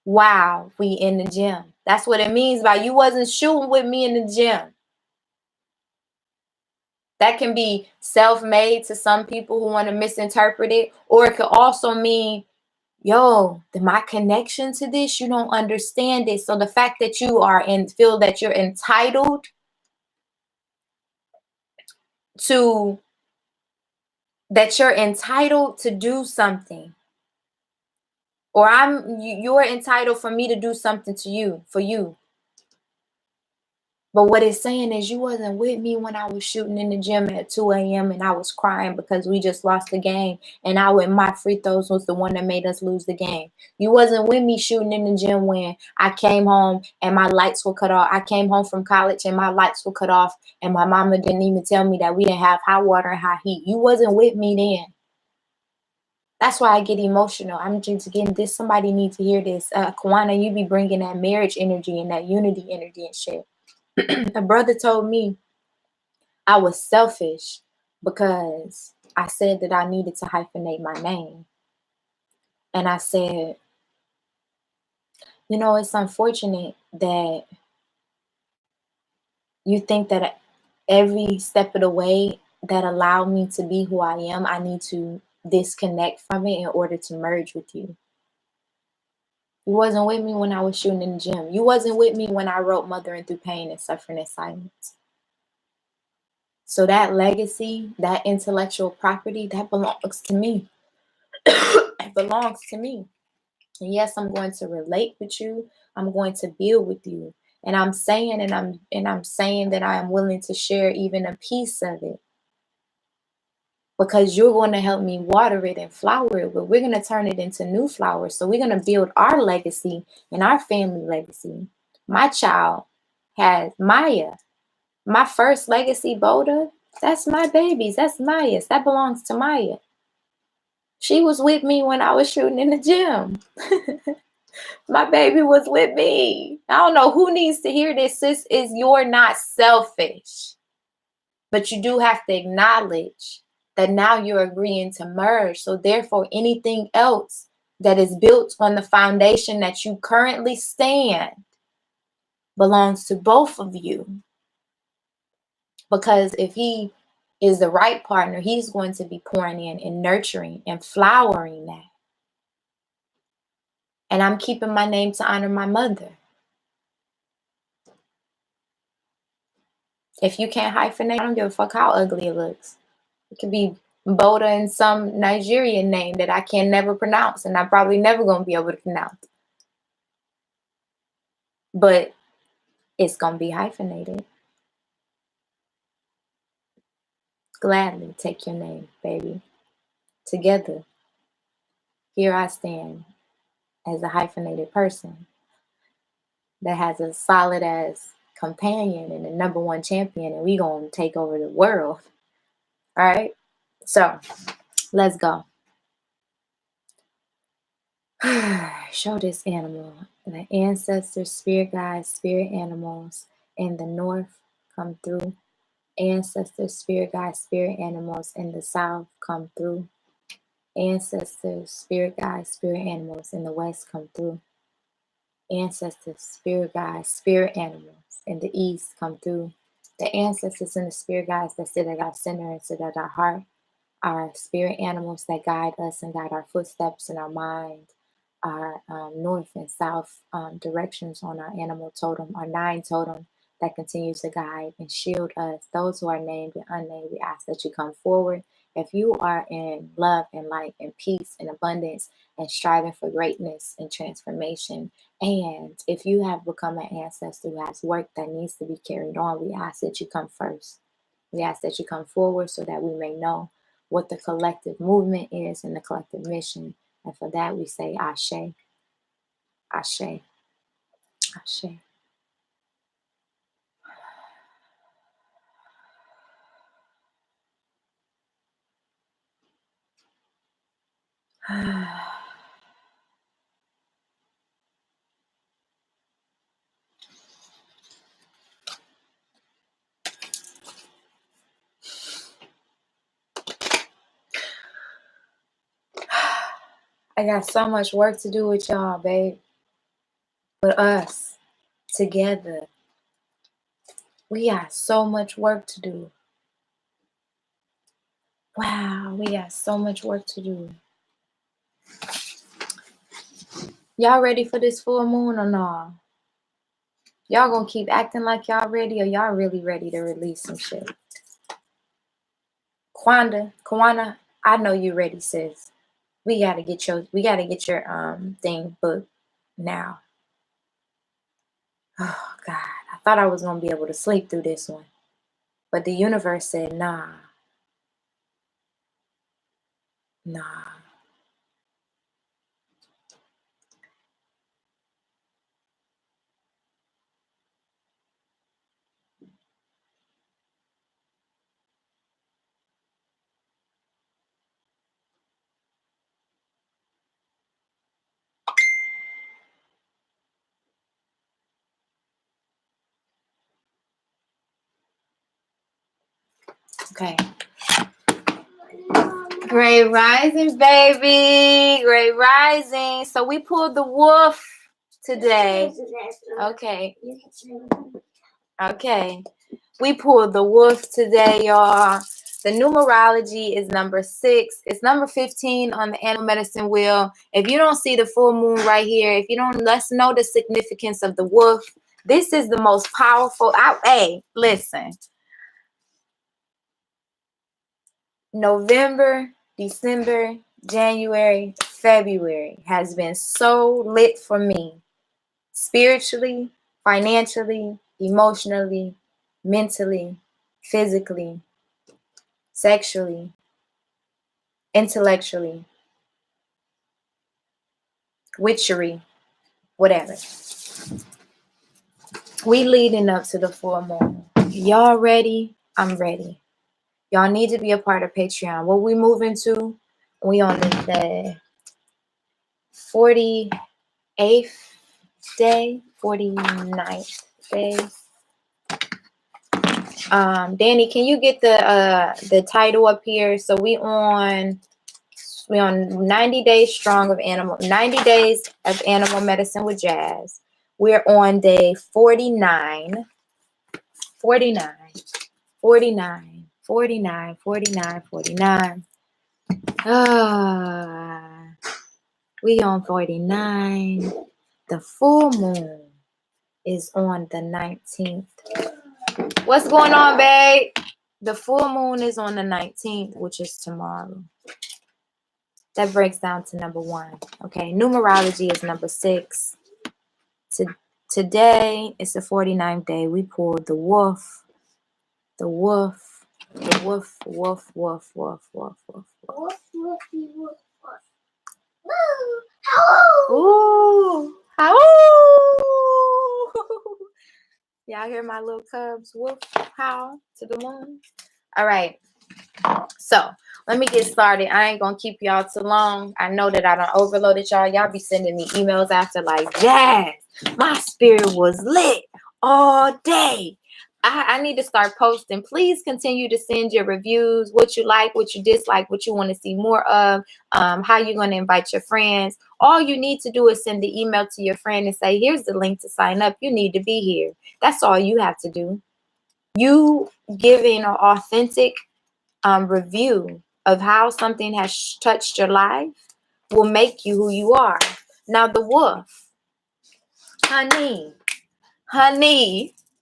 while we in the gym. That's what it means by you wasn't shooting with me in the gym. That can be self-made to some people who want to misinterpret it. Or it could also mean, yo, my connection to this, you don't understand it. So the fact that you are feel that you're entitled to do something, or you're entitled for me to do something to you, for you. But what it's saying is you wasn't with me when I was shooting in the gym at 2 a.m. and I was crying because we just lost the game and my free throws was the one that made us lose the game. You wasn't with me shooting in the gym when I came home and my lights were cut off. I came home from college and my lights were cut off and my mama didn't even tell me that we didn't have hot water and hot heat. You wasn't with me then. That's why I get emotional. I'm just getting this. Somebody needs to hear this. Kawana, you be bringing that marriage energy and that unity energy and shit. A brother told me I was selfish because I said that I needed to hyphenate my name. And I said, it's unfortunate that you think that every step of the way that allowed me to be who I am, I need to disconnect from it in order to merge with you. You wasn't with me when I was shooting in the gym. You wasn't with me when I wrote Mothering Through Pain and Suffering in Silence. So that legacy, that intellectual property, that belongs to me. It belongs to me. And yes, I'm going to relate with you. I'm going to build with you. And I'm saying that I am willing to share even a piece of it. Because you're going to help me water it and flower it, but we're going to turn it into new flowers. So we're going to build our legacy and our family legacy. My child has Maya. My first legacy, Boda, that's my baby's. That's Maya's. That belongs to Maya. She was with me when I was shooting in the gym. My baby was with me. I don't know who needs to hear this. Sis, is you're not selfish. But you do have to acknowledge that now you're agreeing to merge. So therefore, anything else that is built on the foundation that you currently stand belongs to both of you. Because if he is the right partner, he's going to be pouring in and nurturing and flowering that. And I'm keeping my name to honor my mother. If you can't hyphenate, I don't give a fuck how ugly it looks. It could be Boda and some Nigerian name that I can never pronounce, and I'm probably never going to be able to pronounce. But it's going to be hyphenated. Gladly take your name, baby. Together, here I stand as a hyphenated person that has a solid ass companion and the number one champion, and we going to take over the world. All right? So, let's go. Show this animal. The ancestors, spirit guides, spirit animals in the north come through. Ancestors, spirit guides, spirit animals in the south come through. Ancestors, spirit guides, spirit animals in the west come through. Ancestors, spirit guides, spirit animals in the east come through. The ancestors and the spirit guides that sit at our center and sit at our heart our spirit animals that guide us and guide our footsteps and our mind, our north and south directions on our animal totem, our 9 totem that continues to guide and shield us. Those who are named and unnamed, we ask that you come forward. If you are in love and light and peace and abundance and striving for greatness and transformation, and if you have become an ancestor who has work that needs to be carried on, we ask that you come first. We ask that you come forward so that we may know what the collective movement is and the collective mission. And for that, we say Ashe, Ashe, Ashe. I got so much work to do with y'all, babe. With us together. We got so much work to do. Wow, we got so much work to do. Y'all ready for this full moon or no? Y'all gonna keep acting like y'all ready, or y'all really ready to release some shit? Kwana, I know you ready, sis. We gotta get your thing booked now. Oh God, I thought I was gonna be able to sleep through this one, but the universe said nah. Okay. Great rising, baby. Great rising. So we pulled the wolf today. Okay. Okay. We pulled the wolf today, y'all. The numerology is number 6. It's number 15 on the animal medicine wheel. If you don't see the full moon right here, if you don't, let's know the significance of the wolf. This is the most powerful. Hey, listen. November, December, January, February has been so lit for me. Spiritually, financially, emotionally, mentally, physically, sexually, intellectually, witchery, whatever. We leading up to the full moon. Y'all ready? I'm ready. Y'all need to be a part of Patreon. What we moving to? We on the 48th day, 49th day. Danny, can you get the title up here? So we on 90 days strong of 90 days of animal medicine with Jazz. We're on day 49. 49. 49. 49. 49. 49. We on 49. The full moon is on the 19th. What's going on, babe? The full moon is on the 19th, which is tomorrow. That breaks down to number 1. Okay, numerology is number 6. Today is the 49th day. We pulled the wolf. The wolf. The wolf, wolf, wolf, wolf, wolf, wolf, wolf. Wolf, wolf, wolf. Ooh, how? Y'all hear my little cubs woof howl to the moon? All right. So let me get started. I ain't gonna keep y'all too long. I know that I done overloaded y'all. Y'all be sending me emails after like, Jazz, my spirit was lit all day. I need to start posting. Please continue to send your reviews, what you like, what you dislike, what you want to see more of, how you're going to invite your friends. All you need to do is send the email to your friend and say, here's the link to sign up. You need to be here. That's all you have to do. You giving an authentic review of how something has touched your life will make you who you are. Now, the wolf, honey,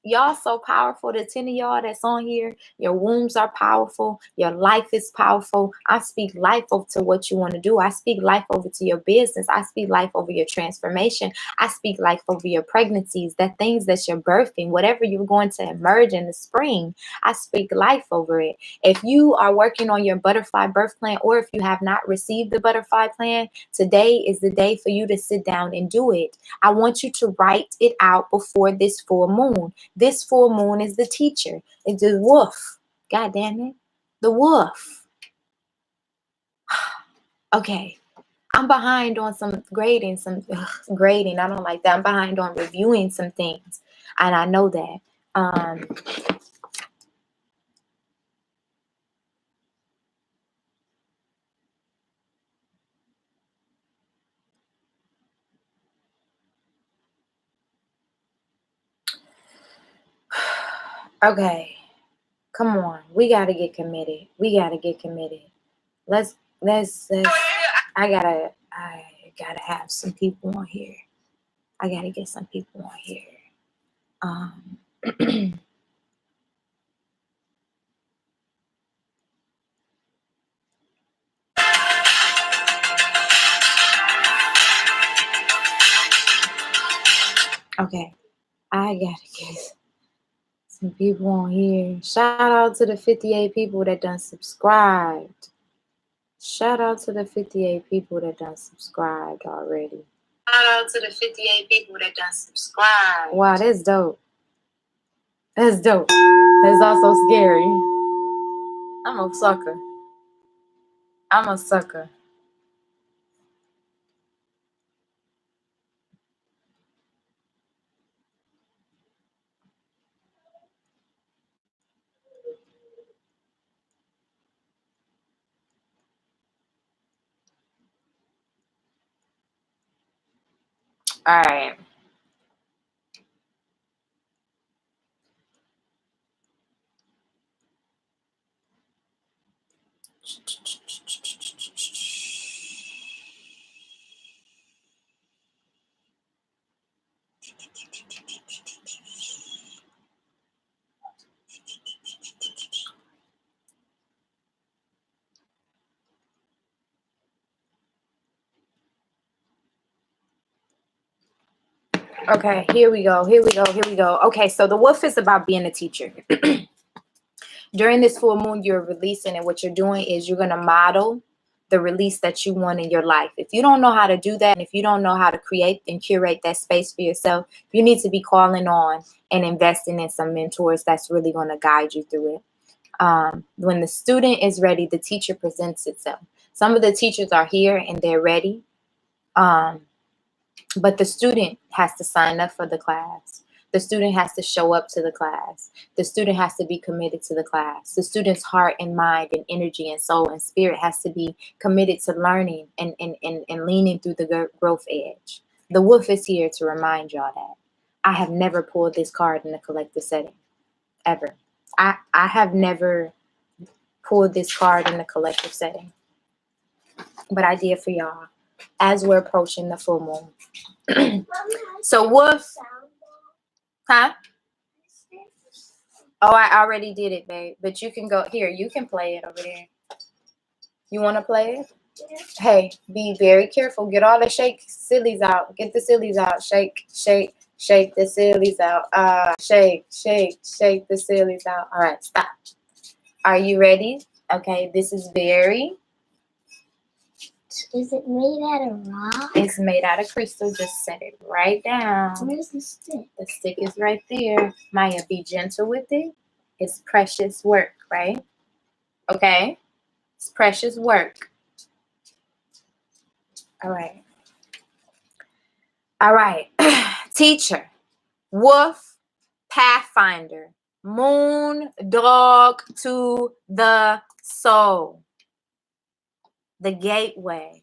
y'all so powerful. The 10 of y'all that's on here, your wombs are powerful. Your life is powerful. I speak life over to what you want to do. I speak life over to your business. I speak life over your transformation. I speak life over your pregnancies, the things that you're birthing, whatever you're going to emerge in the spring. I speak life over it. If you are working on your butterfly birth plan, or if you have not received the butterfly plan, today is the day for you to sit down and do it. I want you to write it out before this full moon. This full moon is the teacher. It's the wolf. God damn it. The wolf. Okay. I'm behind on some grading, grading. I don't like that. I'm behind on reviewing some things. And I know that. Okay. Come on. We gotta get committed. Let's I gotta have some people on here. I gotta get some people on here. Okay. I gotta get some people on here. Shout out to the 58 people that done subscribed. Shout out to the 58 people that done subscribed already. Shout out to the 58 people that done subscribed. Wow, that's dope. That's dope. That's also scary. I'm a sucker. All right. Okay, here we go. Okay, so the wolf is about being a teacher. During this full moon, you're releasing, and what you're doing is you're going to model the release that you want in your life. If you don't know how to do that, and if you don't know how to create and curate that space for yourself, you need to be calling on and investing in some mentors that's really going to guide you through it. When the student is ready, the teacher presents itself. Some of the teachers are here and they're ready, but the student has to sign up for the class. The student has to show up to the class. The student has to be committed to the class. The student's heart and mind and energy and soul and spirit has to be committed to learning and leaning through the growth edge. The wolf is here to remind y'all that. I have never pulled this card in a collective setting, ever. I have never pulled this card in a collective setting, but I did for y'all as we're approaching the full moon. So wolf, huh? Oh, I already did it, babe. But you can go here. You can play it over there. You want to play it? Hey, be very careful. Get all the sillies out. Get the sillies out. Shake the sillies out. Shake the sillies out. All right, stop. Are you ready? Okay, this is very. Is it made out of rock? It's made out of crystal. Just set it right down. Where's the stick? The stick is right there. Maya, be gentle with it. It's precious work, right? Okay? It's precious work. All right. All right. Teacher, wolf, pathfinder, moon, dog to the soul. The gateway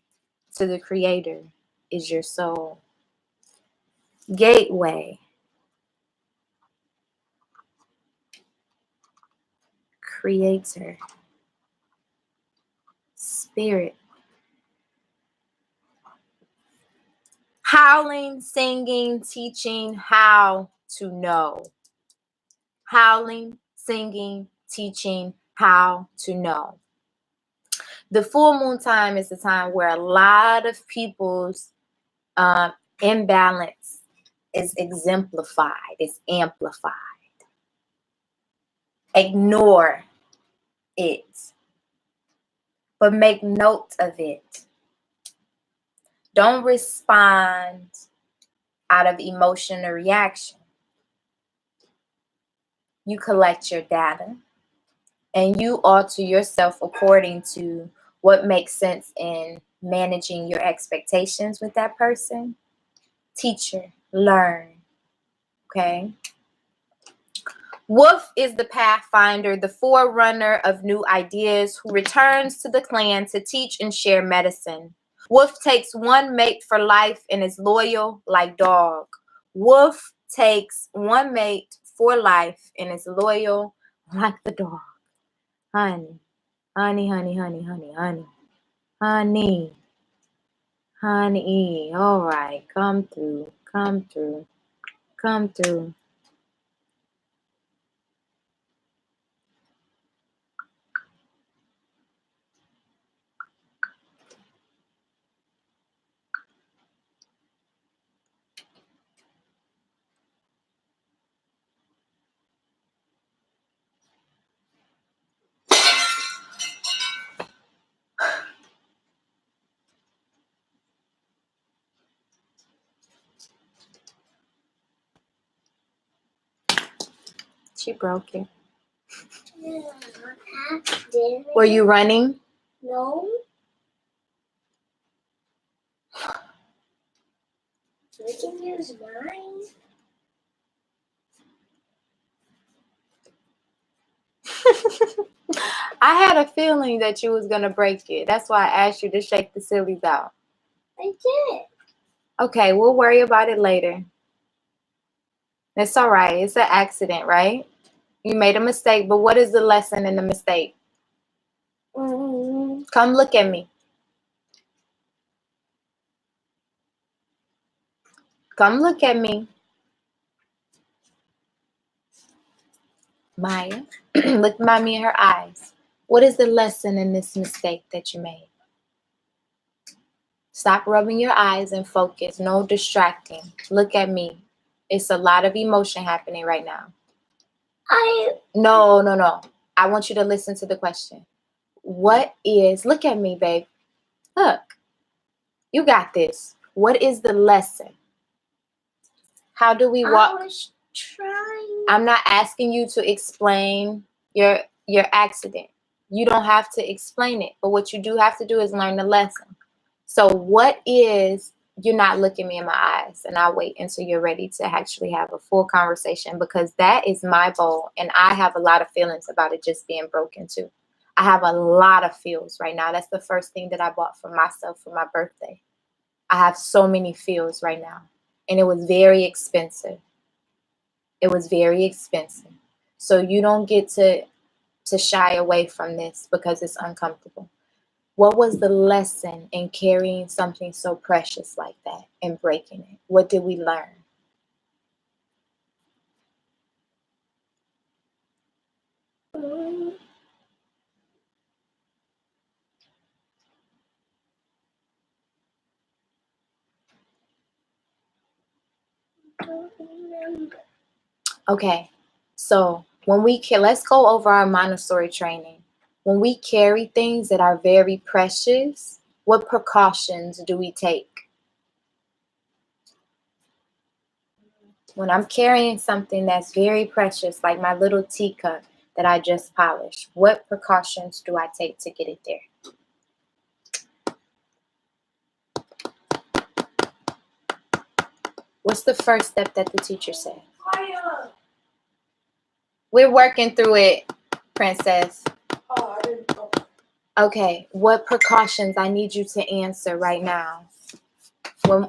to the creator is your soul. Gateway. Creator. Spirit. Howling, singing, teaching how to know. Howling, singing, teaching how to know. The full moon time is the time where a lot of people's imbalance is exemplified, is amplified. Ignore it, but make note of it. Don't respond out of emotion or reaction. You collect your data and you alter yourself according to what makes sense in managing your expectations with that person. Teacher, learn. Okay? Wolf is the pathfinder, the forerunner of new ideas, who returns to the clan to teach and share medicine. Wolf takes one mate for life and is loyal like dog. Wolf takes one mate for life and is loyal like the dog. Honey, honey, honey, honey, honey, honey, honey, honey. All right, come through, come through, come through. She broke it. Were you running? No. We can use mine. I had a feeling that you was gonna break it. That's why I asked you to shake the sillies out. I did. Okay, we'll worry about it later. It's all right. It's an accident, right? You made a mistake, but what is the lesson in the mistake? Come look at me. Come look at me. Maya, look mommy in her eyes. What is the lesson in this mistake that you made? Stop rubbing your eyes and focus. No distracting. Look at me. It's a lot of emotion happening right now. No. I want you to listen to the question. What is, look at me, babe. Look, you got this. What is the lesson? How do we walk? I was trying. I'm not asking you to explain your accident. You don't have to explain it. But what you do have to do is learn the lesson. So what is, you're not looking me in my eyes, and I'll wait until you're ready to actually have a full conversation, because that is my bowl, and I have a lot of feelings about it just being broken too. I have a lot of feels right now. That's the first thing that I bought for myself for my birthday. I have so many feels right now, and it was very expensive. It was very expensive. So you don't get to shy away from this because it's uncomfortable. What was the lesson in carrying something so precious like that and breaking it? What did we learn? Okay, so when let's go over our Montessori training. When we carry things that are very precious, what precautions do we take? When I'm carrying something that's very precious, like my little teacup that I just polished, what precautions do I take to get it there? What's the first step that the teacher said? We're working through it, princess. Okay, what precautions? I need you to answer right now.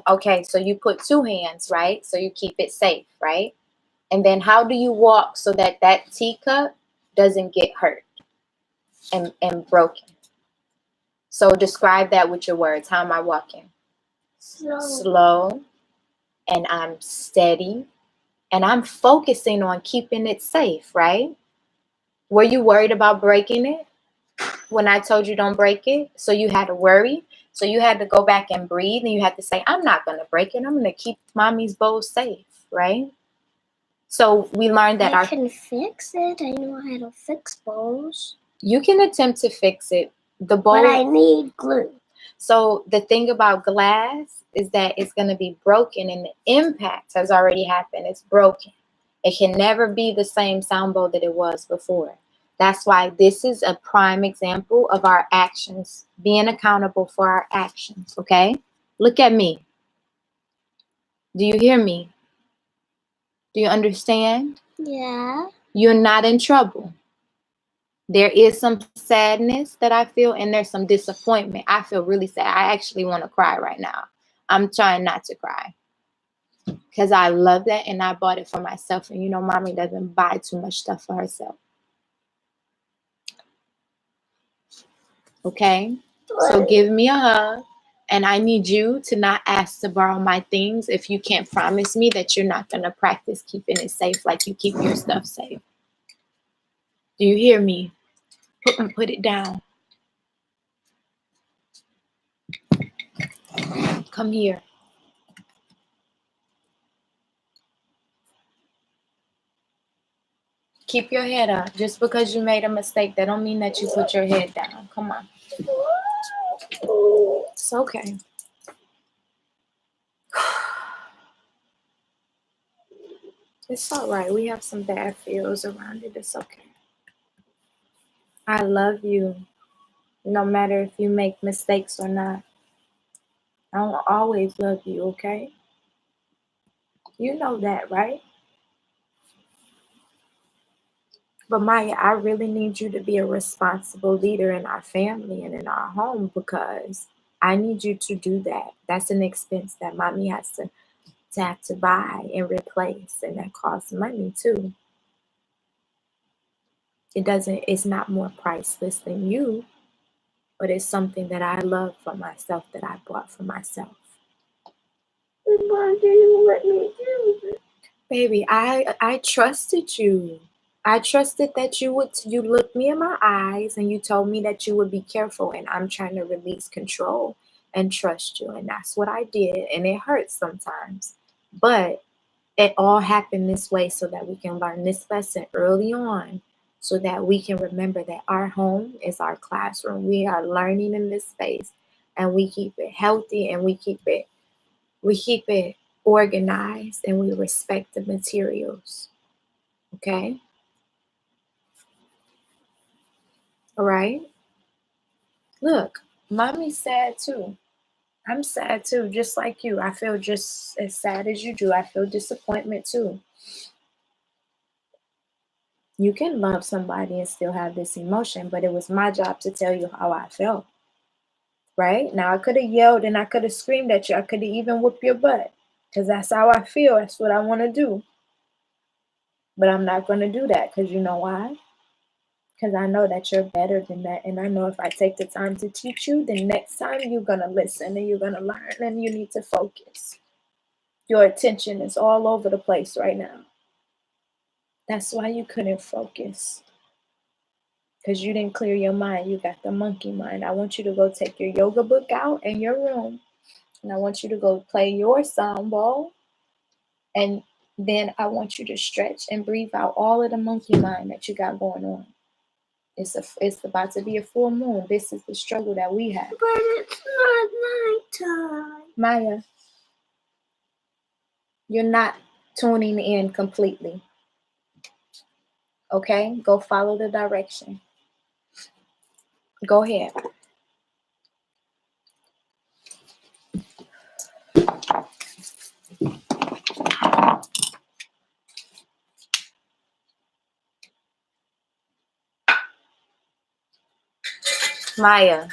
Okay, so you put two hands, right? So you keep it safe, right? And then how do you walk so that teacup doesn't get hurt and broken? So describe that with your words. How am I walking? Slow. And I'm steady. And I'm focusing on keeping it safe, right? Were you worried about breaking it when I told you don't break it? So you had to worry. So you had to go back and breathe, and you had to say, I'm not going to break it. I'm going to keep mommy's bowl safe, right? So we learned that I can fix it. I know how to fix bowls. You can attempt to fix it. The bowl. But I need glue. So the thing about glass is that it's going to be broken, and the impact has already happened. It's broken. It can never be the same sound bowl that it was before. That's why this is a prime example of our actions, being accountable for our actions, okay? Look at me. Do you hear me? Do you understand? Yeah. You're not in trouble. There is some sadness that I feel, and there's some disappointment. I feel really sad. I actually want to cry right now. I'm trying not to cry because I love that, and I bought it for myself. And you know, mommy doesn't buy too much stuff for herself. Okay? So give me a hug, and I need you to not ask to borrow my things if you can't promise me that you're not going to practice keeping it safe like you keep your stuff safe. Do you hear me? Put it down. Come here. Keep your head up. Just because you made a mistake, that don't mean that you put your head down. Come on. It's okay. It's all right. We have some bad feels around it. It's okay. I love you, no matter if you make mistakes or not. I'll always love you, okay? You know that, right? But Maya, I really need you to be a responsible leader in our family and in our home, because I need you to do that. That's an expense that mommy has to have to buy and replace, and that costs money too. It's not more priceless than you, but it's something that I love for myself, that I bought for myself. Why do you let me do this? Baby, I trusted you. I trusted that you looked me in my eyes and you told me that you would be careful, and I'm trying to release control and trust you, and that's what I did, and it hurts sometimes. But it all happened this way so that we can learn this lesson early on, so that we can remember that our home is our classroom. We are learning in this space, and we keep it healthy, and we keep it organized, and we respect the materials. Okay? All right? Look, mommy's sad too. I'm sad too, just like you. I feel just as sad as you do. I feel disappointment too. You can love somebody and still have this emotion, but it was my job to tell you how I felt. Right? Now, I could have yelled and I could have screamed at you. I could have even whooped your butt, because that's how I feel. That's what I want to do. But I'm not going to do that, because you know why? Because I know that you're better than that. And I know if I take the time to teach you, then next time you're going to listen and you're going to learn, and you need to focus. Your attention is all over the place right now. That's why you couldn't focus. Because you didn't clear your mind. You got the monkey mind. I want you to go take your yoga book out in your room. And I want you to go play your sound bowl. And then I want you to stretch and breathe out all of the monkey mind that you got going on. It's about to be a full moon. This is the struggle that we have. But it's not nighttime. Maya, you're not tuning in completely. Okay? Go follow the direction. Go ahead. Maya.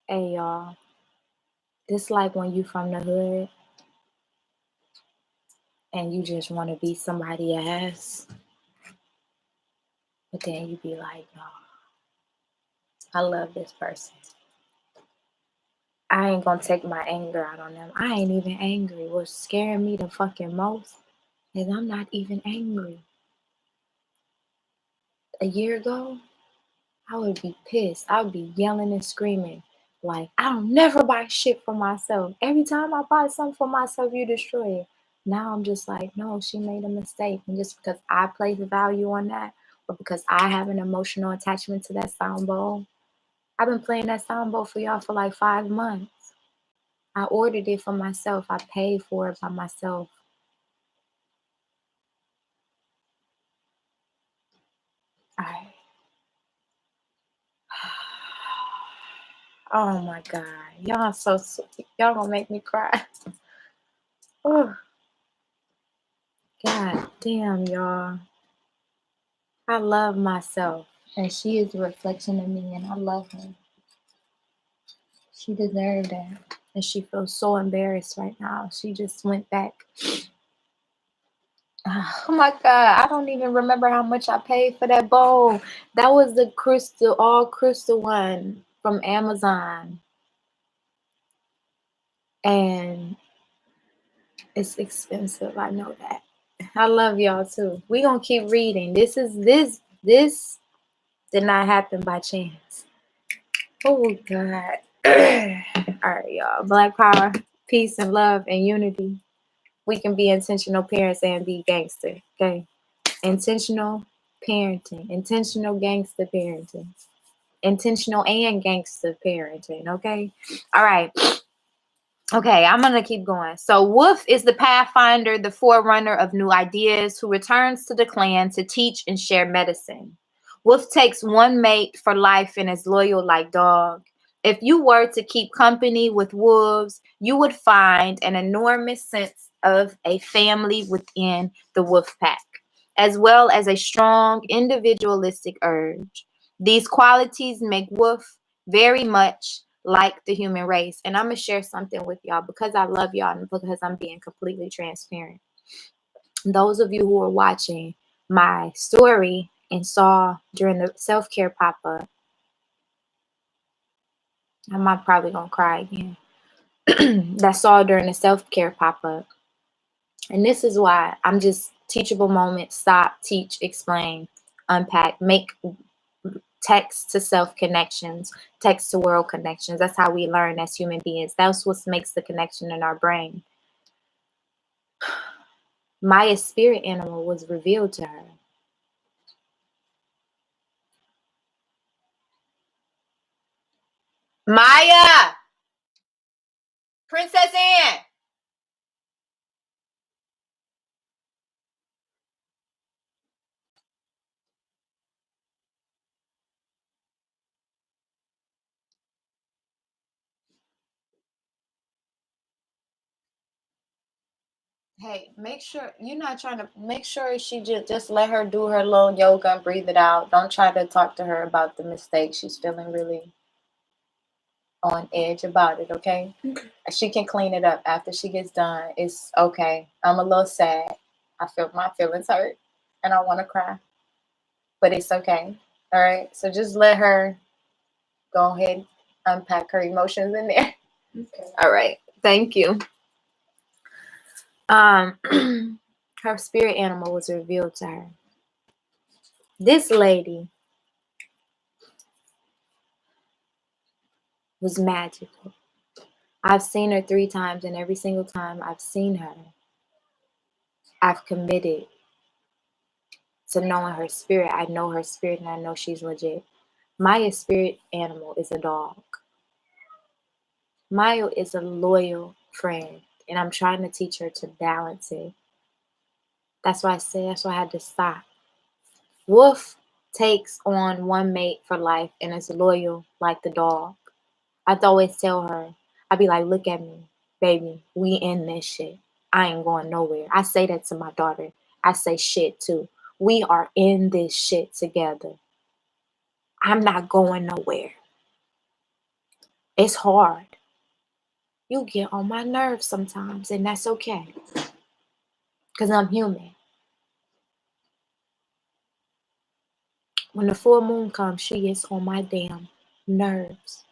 Hey, y'all. It's like when you from the hood and you just want to be somebody else, but then you be like, no, I love this person. I ain't gonna take my anger out on them. I ain't even angry. What's scaring me the fucking most is I'm not even angry. A year ago, I would be pissed. I would be yelling and screaming. Like, I don't never buy shit for myself. Every time I buy something for myself, you destroy it. Now I'm just like, no, she made a mistake. And just because I place value on that, or because I have an emotional attachment to that sound bowl, I've been playing that sound bowl for y'all for like 5 months. I ordered it for myself. I paid for it by myself. All right. Oh my God. Y'all so sweet. Y'all gonna make me cry. Oh, God damn, y'all. I love myself. And she is a reflection of me, and I love her. She deserved that. And she feels so embarrassed right now. She just went back. Oh my God. I don't even remember how much I paid for that bowl. That was the crystal, all crystal one from Amazon. And it's expensive. I know that. I love y'all too. We gonna keep reading. This did not happen by chance. Oh God. All right, y'all. Black power, peace, and love and unity. We can be intentional parents and be gangster. Okay. Intentional parenting. Intentional gangster parenting. Intentional and gangster parenting. Okay. All right. Okay, I'm going to keep going. So Wolf is the pathfinder, the forerunner of new ideas, who returns to the clan to teach and share medicine. Wolf takes one mate for life and is loyal like dog. If you were to keep company with wolves, you would find an enormous sense of a family within the wolf pack, as well as a strong individualistic urge. These qualities make Wolf very much like the human race. And I'm going to share something with y'all because I love y'all and because I'm being completely transparent. Those of you who are watching my story and saw during the self-care pop-up, I'm probably going to cry again, that saw during the self-care pop-up. And this is why I'm just teachable moment, stop, teach, explain, unpack, make text to self connections, text to world connections. That's how we learn as human beings. That's what makes the connection in our brain. Maya's spirit animal was revealed to her. Maya! Princess Anne! Hey, make sure you're not trying to make sure she just let her do her little yoga and breathe it out. Don't try to talk to her about the mistake. She's feeling really on edge about it, okay? She can clean it up after she gets done. It's okay. I'm a little sad. I feel my feelings hurt and I want to cry. But it's okay. All right. So just let her go ahead, unpack her emotions in there. Okay. All right. Thank you. Her spirit animal was revealed to her. This lady was magical. I've seen her 3 times, and every single time I've seen her, I've committed to knowing her spirit. I know her spirit, and I know she's legit. Maya's spirit animal is a dog. Maya is a loyal friend, and I'm trying to teach her to balance it. That's why I had to stop. Wolf takes on one mate for life and is loyal like the dog. I'd always tell her, I'd be like, look at me, baby, we in this shit. I ain't going nowhere. I say that to my daughter. I say shit too. We are in this shit together. I'm not going nowhere. It's hard. You get on my nerves sometimes, and that's okay. Because I'm human. When the full moon comes, she gets on my damn nerves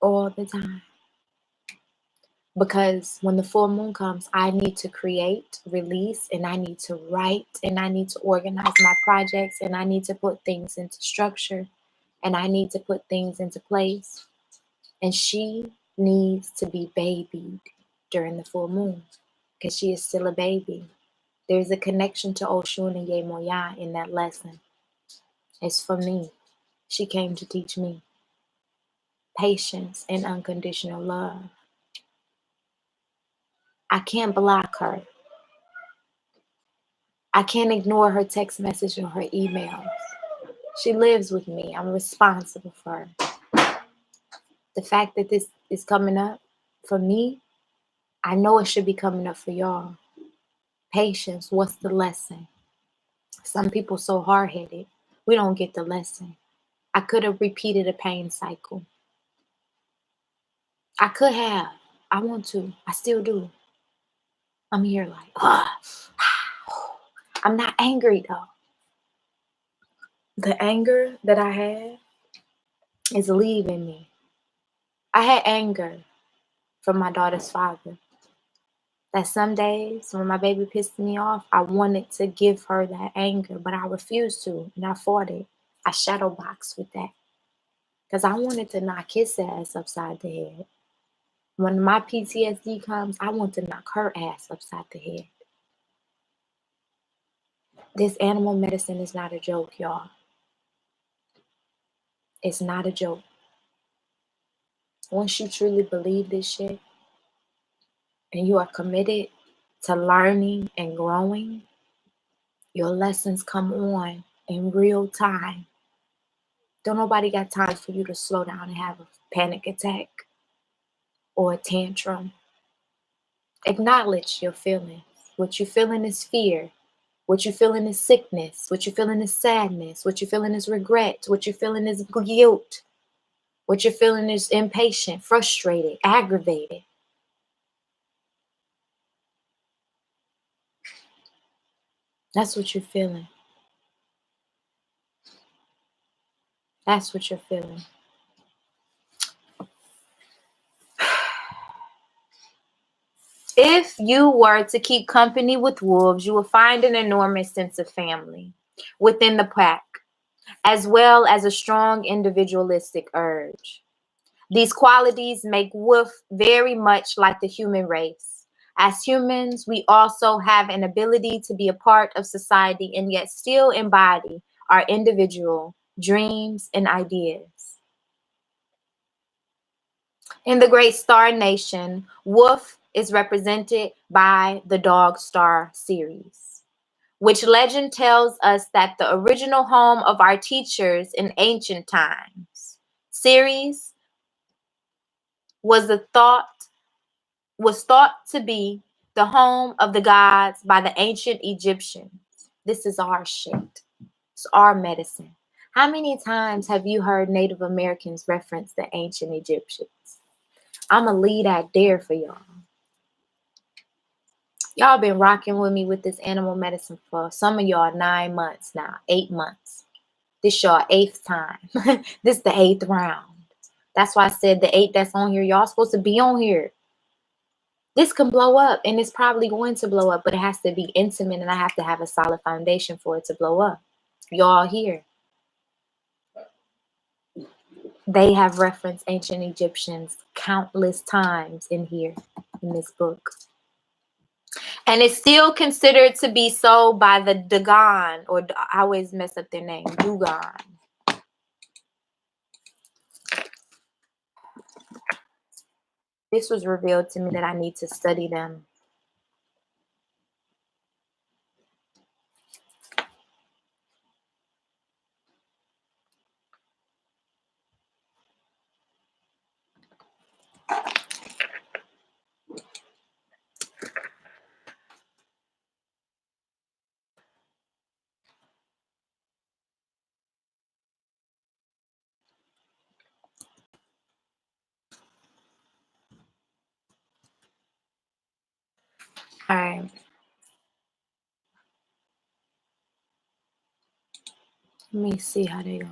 all the time. Because when the full moon comes, I need to create, release, and I need to write, and I need to organize my projects, and I need to put things into structure, and I need to put things into place. And she needs to be babied during the full moon because she is still a baby. There's a connection to Oshun and Yemoya in that lesson. It's for me. She came to teach me patience and unconditional love. I can't block her. I can't ignore her text message or her emails. She lives with me. I'm responsible for her. The fact that this is coming up for me, I know it should be coming up for y'all. Patience, what's the lesson? Some people so hard-headed, we don't get the lesson. I could have repeated a pain cycle. I could have. I want to. I still do. I'm here like, I'm not angry though. The anger that I have is leaving me. I had anger from my daughter's father. That some days when my baby pissed me off, I wanted to give her that anger, but I refused to, and I fought it. I shadow boxed with that because I wanted to knock his ass upside the head. When my PTSD comes, I want to knock her ass upside the head. This animal medicine is not a joke, y'all. It's not a joke. Once you truly believe this shit and you are committed to learning and growing, your lessons come on in real time. Don't nobody got time for you to slow down and have a panic attack or a tantrum. Acknowledge your feelings. What you're feeling is fear. What you're feeling is sickness. What you're feeling is sadness. What you're feeling is regret. What you're feeling is guilt. What you're feeling is impatient, frustrated, aggravated. That's what you're feeling. That's what you're feeling. If you were to keep company with wolves, you will find an enormous sense of family within the pack, as well as a strong individualistic urge. These qualities make wolf very much like the human race. As humans, we also have an ability to be a part of society and yet still embody our individual dreams and ideas. In the Great Star Nation, wolf is represented by the Dog Star series, which legend tells us that the original home of our teachers in ancient times. Ceres was thought to be the home of the gods by the ancient Egyptians. This is our shit. It's our medicine. How many times have you heard Native Americans reference the ancient Egyptians? I'm going to leave that there for y'all. Y'all been rocking with me with this animal medicine for some of y'all 9 months now, 8 months. This y'all 8th time. This the 8th round. That's why I said the 8 that's on here, y'all supposed to be on here. This can blow up, and it's probably going to blow up, but it has to be intimate, and I have to have a solid foundation for it to blow up. Y'all here. They have referenced ancient Egyptians countless times in here, in this book. And it's still considered to be so by the Dogon, or I always mess up their name, Dogon. This was revealed to me that I need to study them. All right. Let me see how they go.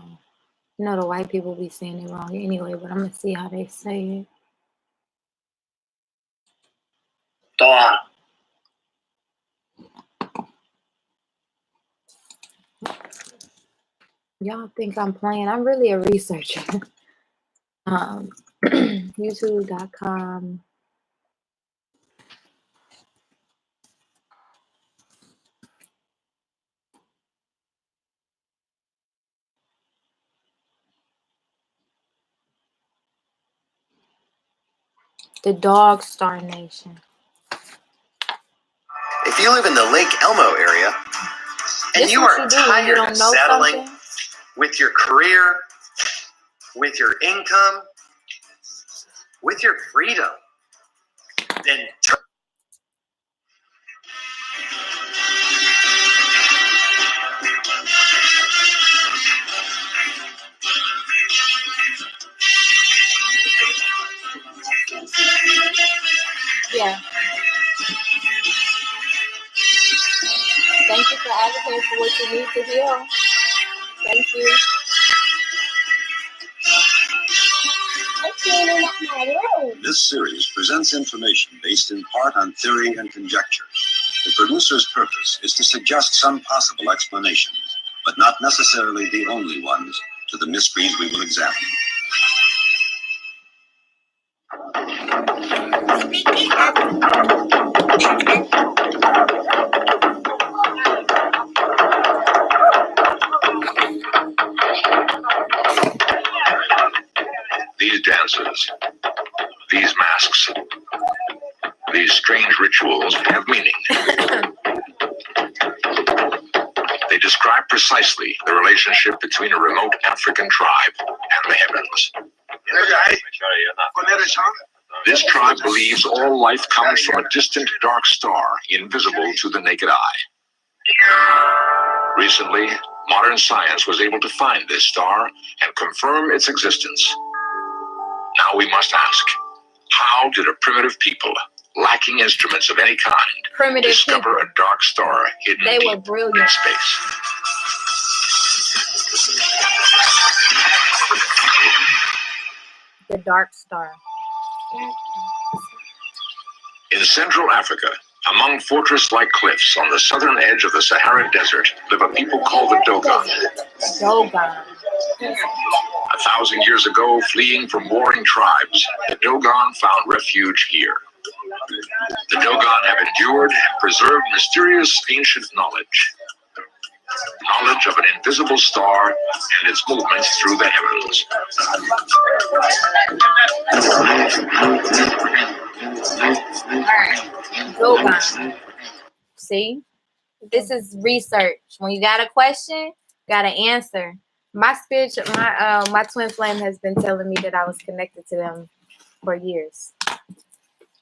You know the white people be saying it wrong anyway, but I'm gonna see how they say it. Doa. Y'all think I'm playing? I'm really a researcher. YouTube.com. The Dog Star Nation. If you live in the Lake Elmo area and This you what are you do when you tired don't of know settling something. with your career, with your income, with your freedom, then Yeah. Thank you for advocating for what you need to heal. Thank you. This series presents information based in part on theory and conjecture. The producer's purpose is to suggest some possible explanations, but not necessarily the only ones, to the mysteries we will examine. These dances, these masks, these strange rituals have meaning. They describe precisely the relationship between a remote African tribe and the heavens. This tribe believes all life comes from a distant dark star, invisible to the naked eye. Recently, modern science was able to find this star and confirm its existence. Now we must ask, how did a primitive people, lacking instruments of any kind, discover a dark star hidden They were deep brilliant. in space? The Dark Star. In Central Africa, among fortress-like cliffs on the southern edge of the Sahara Desert, live a people called the Dogon. Dogon. 1,000 years ago, fleeing from warring tribes, the Dogon found refuge here. The Dogon have endured and preserved mysterious ancient knowledge. Knowledge of an invisible star and its movements through the heavens. Dogon. See? This is research. When you got a question, got an answer. My my twin flame has been telling me that I was connected to them for years.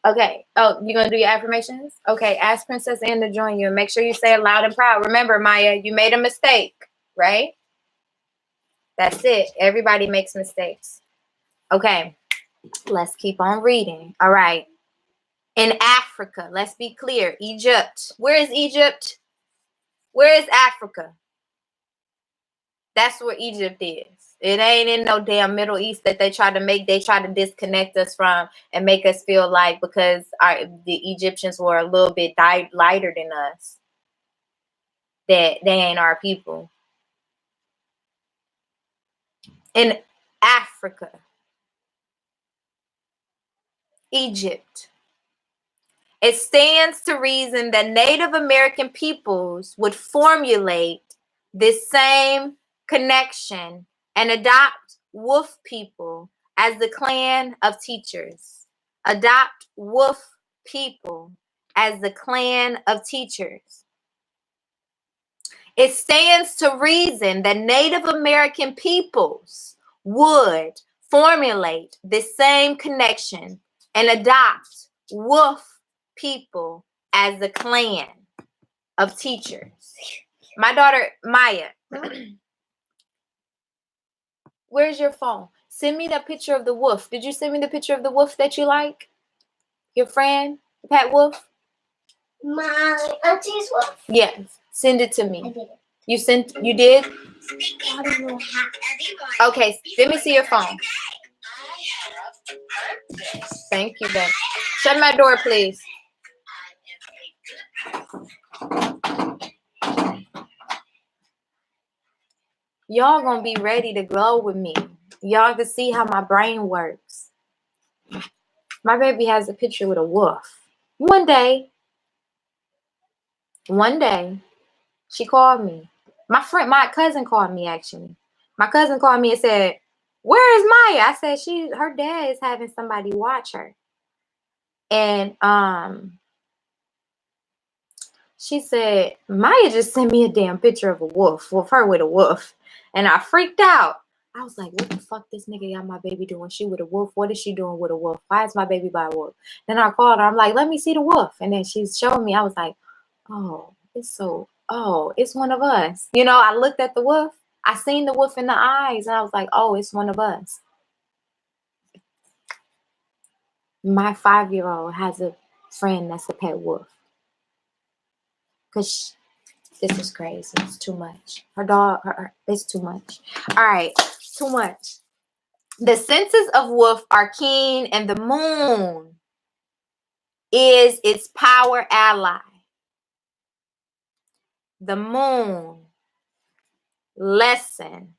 Okay. Oh, you gonna do your affirmations? Okay. Ask Princess Anne to join you and make sure you say it loud and proud. Remember, Maya, you made a mistake, right? That's it. Everybody makes mistakes. Okay. Let's keep on reading. All right. In Africa, let's be clear. Egypt. Where is Egypt? Where is Africa? That's where Egypt is. It ain't in no damn Middle East that they try to disconnect us from and make us feel like because the Egyptians were a little bit lighter than us, that they ain't our people. In Africa, Egypt, it stands to reason that Native American peoples would formulate this same connection and adopt wolf people as the clan of teachers. Adopt wolf people as the clan of teachers. It stands to reason that Native American peoples would formulate this same connection and adopt wolf people as the clan of teachers. My daughter, Maya, where's your phone? Send me that picture of the wolf. Did you send me the picture of the wolf that you like? Your friend, Pat Wolf? My auntie's wolf? Yes. Send it to I me. did it. You did? I don't know how. Okay, let me see your phone. Thank you, babe. Shut my door, please. Y'all gonna be ready to glow with me. Y'all can see how my brain works. My baby has a picture with a wolf. One day, she called me. My cousin called me actually. My cousin called me and said, "Where is Maya?" I said, her dad is having somebody watch her. And she said, Maya just sent me a damn picture of a wolf, with her with a wolf. And I freaked out. I was like, what the fuck this nigga got my baby doing? She with a wolf? What is she doing with a wolf? Why is my baby by a wolf? Then I called her. I'm like, let me see the wolf. And then she showed me. I was like, oh, it's one of us. You know, I looked at the wolf. I seen the wolf in the eyes. And I was like, oh, it's one of us. My 5-year-old has a friend that's a pet wolf. Because this is crazy. It's too much. Her dog, it's too much. All right, too much. The senses of wolf are keen, and the moon is its power ally. The moon lessens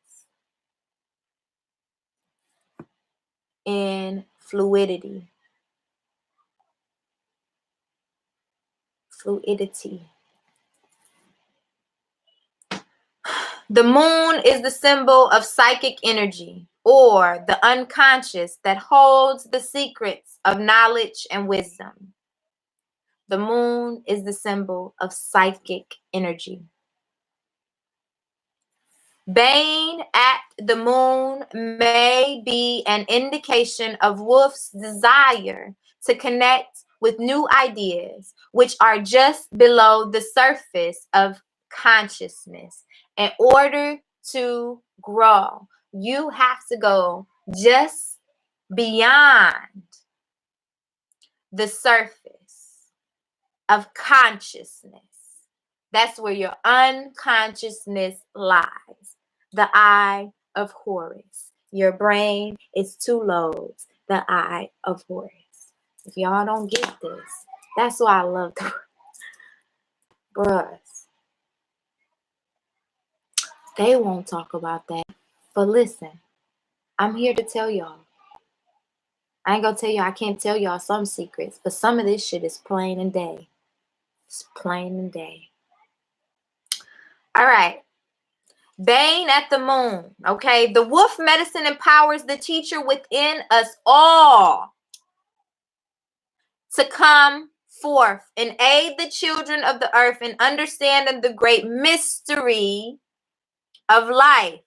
in fluidity. The moon is the symbol of psychic energy, or the unconscious that holds the secrets of knowledge and wisdom. The moon is the symbol of psychic energy. Baying at the moon may be an indication of wolf's desire to connect with new ideas, which are just below the surface of consciousness. In order to grow, you have to go just beyond the surface of consciousness. That's where your unconsciousness lies. The eye of Horus. Your brain is 2 lobes. The eye of Horus. If y'all don't get this, that's why I love the bruh. They won't talk about that. But listen, I'm here to tell y'all. I ain't gonna tell y'all, I can't tell y'all some secrets, but some of this shit is plain and day. It's plain and day. All right. Baying at the moon. Okay. The wolf medicine empowers the teacher within us all to come forth and aid the children of the earth in understanding the great mystery of life.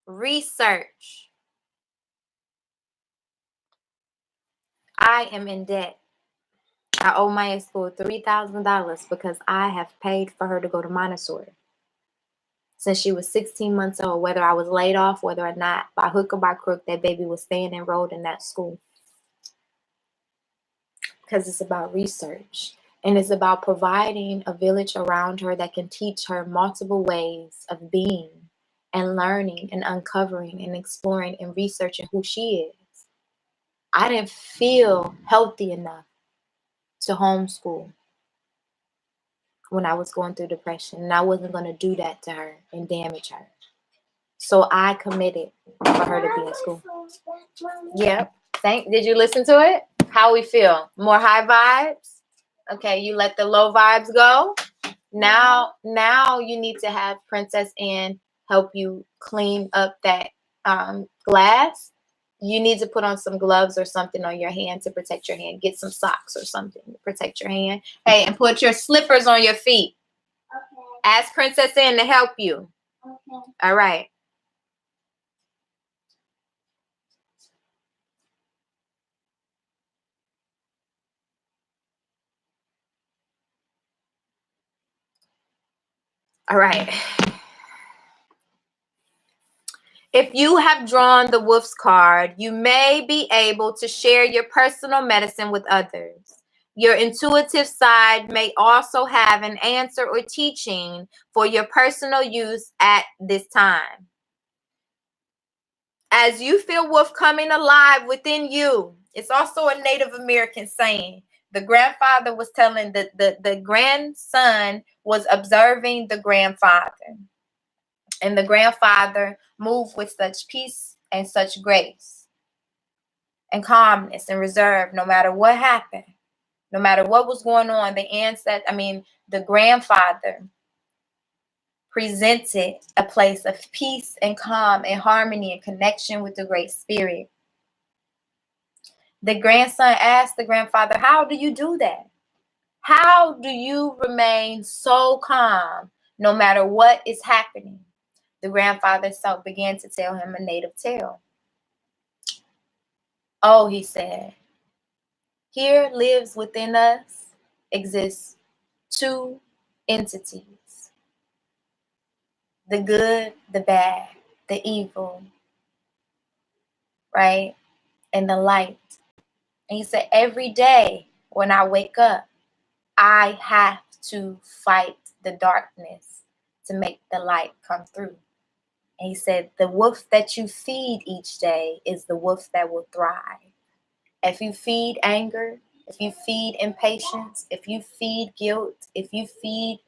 Research. I am in debt. I owe my school $3,000 because I have paid for her to go to Montessori since she was 16 months old. Whether I was laid off, whether or not, by hook or by crook, that baby was staying enrolled in that school. Because it's about research, and it's about providing a village around her that can teach her multiple ways of being and learning and uncovering and exploring and researching who she is. I didn't feel healthy enough to homeschool when I was going through depression, and I wasn't going to do that to her and damage her. So I committed for her to be in school. Yep. Did you listen to it? How we feel? More high vibes? Okay, you let the low vibes go. Now you need to have Princess Anne help you clean up that glass. You need to put on some gloves or something on your hand to protect your hand. Get some socks or something to protect your hand. Hey, and put your slippers on your feet. Okay. Ask Princess Anne to help you. Okay. All right. All right. If you have drawn the wolf's card, you may be able to share your personal medicine with others. Your intuitive side may also have an answer or teaching for your personal use at this time. As you feel wolf coming alive within you, it's also a Native American saying. The grandfather was telling the grandson was observing the grandfather. And the grandfather moved with such peace and such grace and calmness and reserve no matter what happened, no matter what was going on. The grandfather presented a place of peace and calm and harmony and connection with the Great Spirit. The grandson asked the grandfather, how do you do that? How do you remain so calm no matter what is happening? The grandfather began to tell him a native tale. Oh, he said, here lives within us, exists two entities. The good, the bad, the evil, right? And the light. And he said, every day when I wake up, I have to fight the darkness to make the light come through. And he said, the wolf that you feed each day is the wolf that will thrive. If you feed anger, if you feed impatience, if you feed guilt, if you feed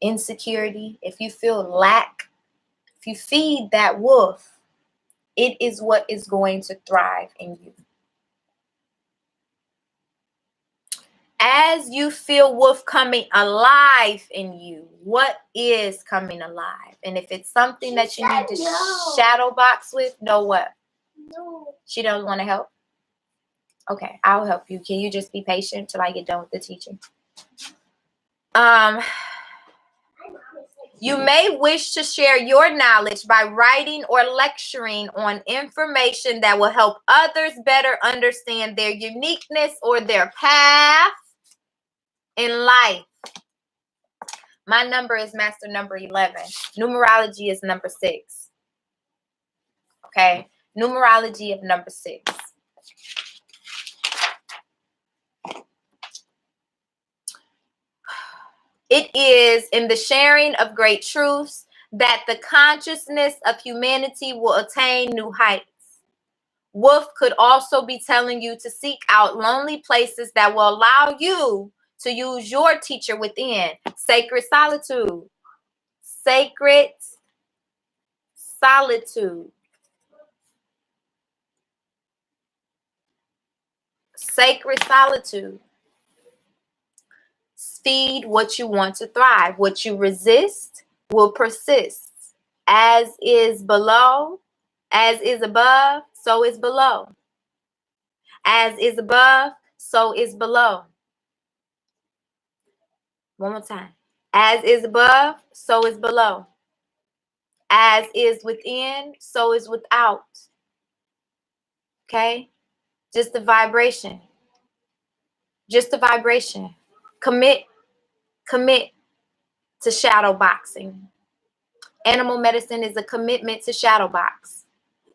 insecurity, if you feel lack, if you feed that wolf, it is what is going to thrive in you. As you feel wolf coming alive in you, what is coming alive? And if it's something that you need to shadow box with, know what? No. She doesn't want to help? Okay, I'll help you. Can you just be patient till I get done with the teaching? You may wish to share your knowledge by writing or lecturing on information that will help others better understand their uniqueness or their path in life. My number is master number 11. Numerology is number 6. Okay, numerology of number 6. It is in the sharing of great truths that the consciousness of humanity will attain new heights. Wolf could also be telling you to seek out lonely places that will allow you to use your teacher within. Sacred solitude. Sacred solitude. Sacred solitude. Feed what you want to thrive. What you resist will persist. As is below, as is above, so is below. As is above, so is below. One more time. As is above, so is below. As is within, so is without. Okay? Just the vibration. Just the vibration. Commit to shadow boxing. Animal medicine is a commitment to shadow box.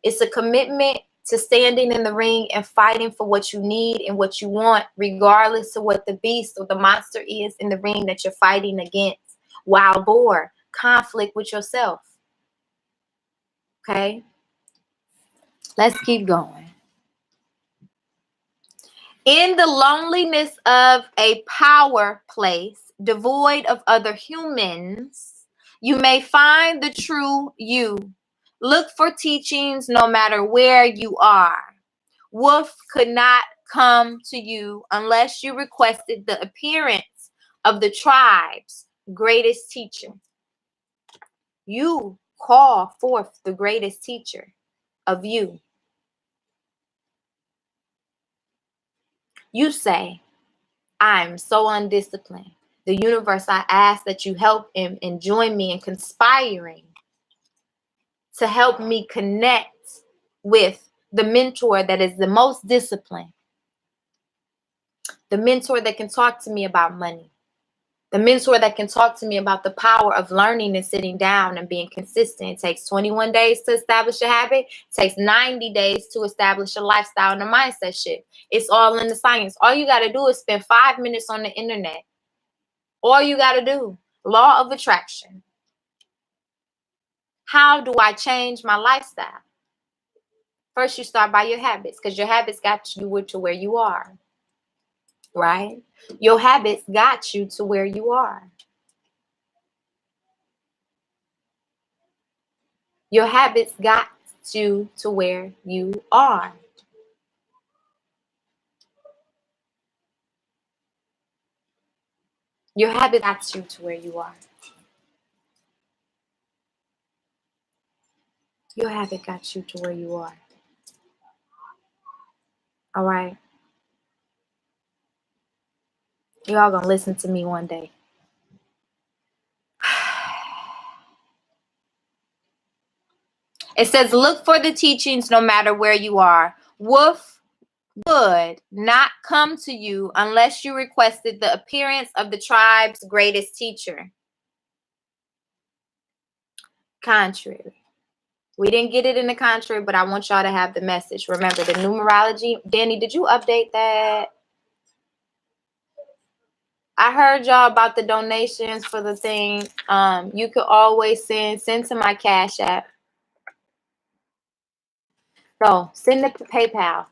It's a commitment to standing in the ring and fighting for what you need and what you want, regardless of what the beast or the monster is in the ring that you're fighting against. Wild boar, conflict with yourself. Okay? Let's keep going. In the loneliness of a power place, devoid of other humans, you may find the true you. Look for teachings no matter where you are. Wolf could not come to you unless you requested the appearance of the tribe's greatest teacher. You call forth the greatest teacher of you. You say, I'm so undisciplined. The universe, I ask that you help him and join me in conspiring to help me connect with the mentor that is the most disciplined. The mentor that can talk to me about money. The mentor that can talk to me about the power of learning and sitting down and being consistent. It takes 21 days to establish a habit. It takes 90 days to establish a lifestyle and a mindset shift. It's all in the science. All you got to do is spend 5 minutes on the internet. All you got to do. Law of attraction. How do I change my lifestyle? First, you start by your habits, because your habits got you to where you are. Right? Your habits got you to where you are. Your habits got you to where you are. Your habit got you to where you are. Your habit got you to where you are. All right. Y'all gonna listen to me one day. It says, look for the teachings no matter where you are. Wolf would not come to you unless you requested the appearance of the tribe's greatest teacher. Contrary. We didn't get it in the contrary, but I want y'all to have the message. Remember the numerology. Danny, did you update that? I heard y'all about the donations for the thing. You could always send to my Cash App. No, send it to PayPal.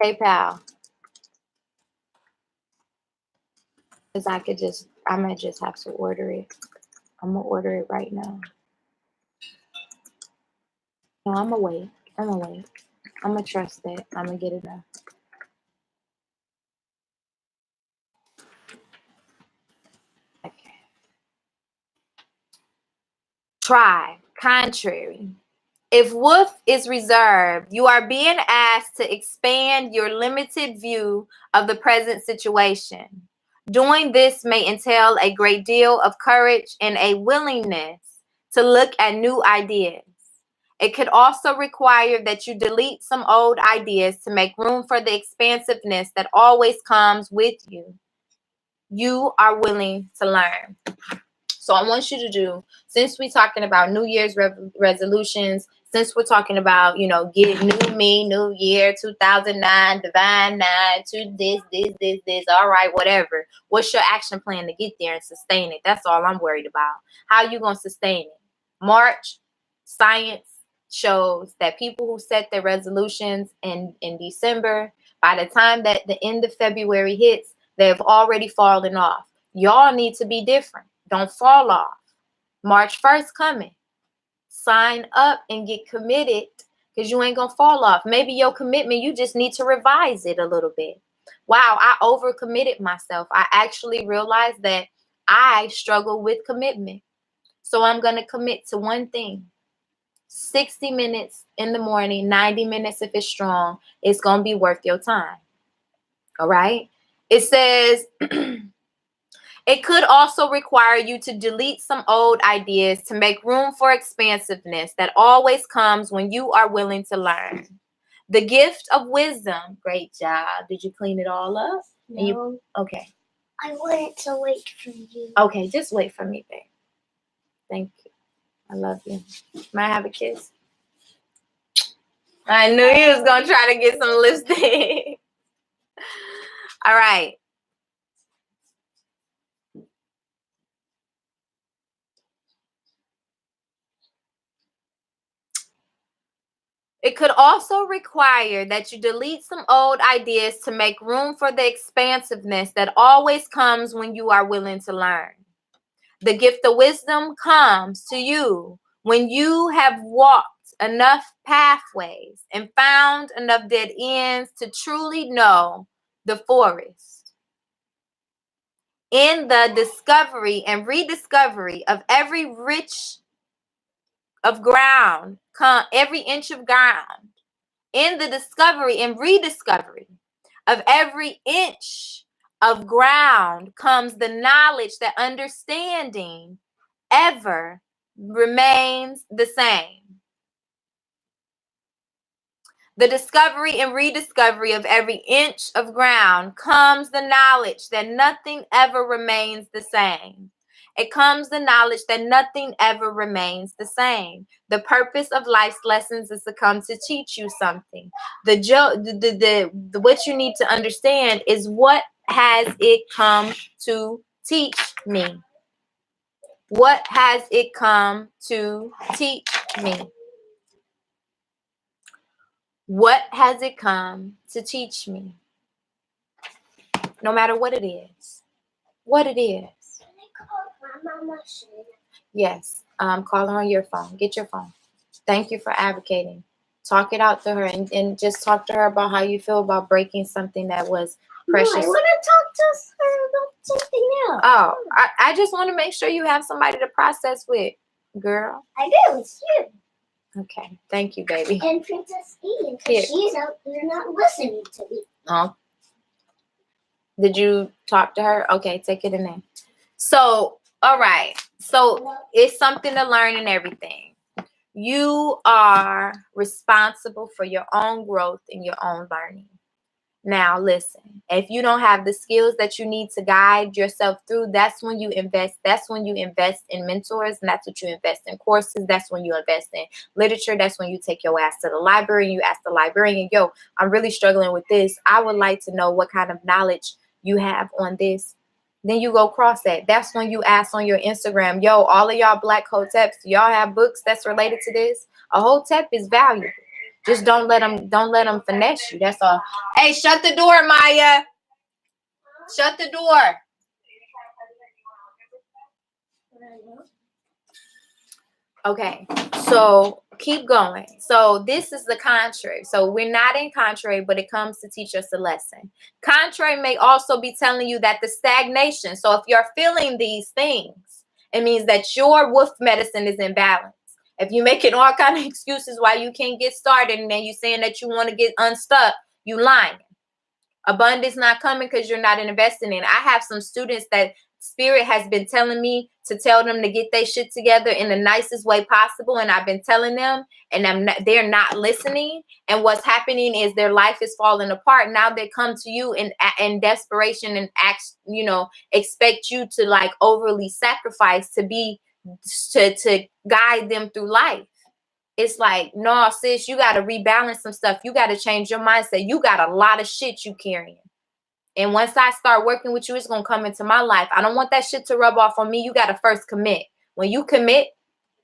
PayPal. Because I might just have to order it. I'm going to order it right now. No, I'm going to wait. I'm going to trust that. I'm going to get it done. Okay. Try. Contrary. If wolf is reserved, you are being asked to expand your limited view of the present situation. Doing this may entail a great deal of courage and a willingness to look at new ideas. It could also require that you delete some old ideas to make room for the expansiveness that always comes with you. You are willing to learn. So I want you to do, since we're talking about New Year's resolutions, since we're talking about, get new me, new year, 2009, divine 9, to this, all right, whatever. What's your action plan to get there and sustain it? That's all I'm worried about. How you going to sustain it? March, science shows that people who set their resolutions in December, by the time that the end of February hits, they've already fallen off. Y'all need to be different. Don't fall off. March 1st coming. Sign up and get committed, because you ain't going to fall off. Maybe your commitment, you just need to revise it a little bit. Wow, I overcommitted myself. I actually realized that I struggle with commitment. So I'm going to commit to one thing. 60 minutes in the morning, 90 minutes if it's strong. It's going to be worth your time. All right? It says... It could also require you to delete some old ideas to make room for expansiveness that always comes when you are willing to learn. The gift of wisdom. Great job. Did you clean it all up? No. Okay. I wanted to wait for you. Okay, just wait for me, babe. Thank you. I love you. May I have a kiss? I knew you was going to try to get some lipstick. All right. It could also require that you delete some old ideas to make room for the expansiveness that always comes when you are willing to learn. The gift of wisdom comes to you when you have walked enough pathways and found enough dead ends to truly know the forest. In the discovery and rediscovery of every inch of ground, in the discovery and rediscovery of every inch of ground comes the knowledge that understanding ever remains the same. The discovery and rediscovery of every inch of ground comes the knowledge that nothing ever remains the same. It comes the knowledge that nothing ever remains the same. The purpose of life's lessons is to come to teach you something. What you need to understand is, what has it come to teach me? What has it come to teach me? What has it come to teach me? No matter what it is. What it is. Yes. Call her on your phone. Get your phone. Thank you for advocating. Talk it out to her and just talk to her about how you feel about breaking something that was precious. No, I want to talk to her about something else. Oh, I just want to make sure you have somebody to process with, girl. I do. It's you. Okay. Thank you, baby. And Princess Eden, Here. because she's out there not listening to me. Oh. Did you talk to her? Okay, take it in there. So, all right. So it's something to learn and everything. You are responsible for your own growth and your own learning. Now, listen, if you don't have the skills that you need to guide yourself through, that's when you invest. That's when you invest in mentors, and that's what you invest in courses. That's when you invest in literature. That's when you take your ass to the library and you ask the librarian, yo, I'm really struggling with this. I would like to know what kind of knowledge you have on this. Then you go cross that. That's when you ask on your Instagram, yo, all of y'all Black Hoteps, y'all have books that's related to this? A Hotep is valuable. Just don't let them finesse you. That's all. Hey, shut the door, Maya. Shut the door. Okay, so keep going. So this is the contrary. So we're not in contrary, but it comes to teach us a lesson. Contrary may also be telling you that the stagnation. So if you're feeling these things, it means that your wolf medicine is in balance. If you're making all kind of excuses why you can't get started, and then you're saying that you want to get unstuck, you lying. Abundance not coming because you're not investing in it. I have some students that Spirit has been telling me to tell them to get their shit together in the nicest way possible, and I've been telling them, and they're not listening. And what's happening is their life is falling apart. Now they come to you in desperation and expect you to like overly sacrifice to guide them through life. It's like, no, sis, you got to rebalance some stuff. You got to change your mindset. You got a lot of shit you carrying. And once I start working with you, it's going to come into my life. I don't want that shit to rub off on me. You got to first commit. When you commit,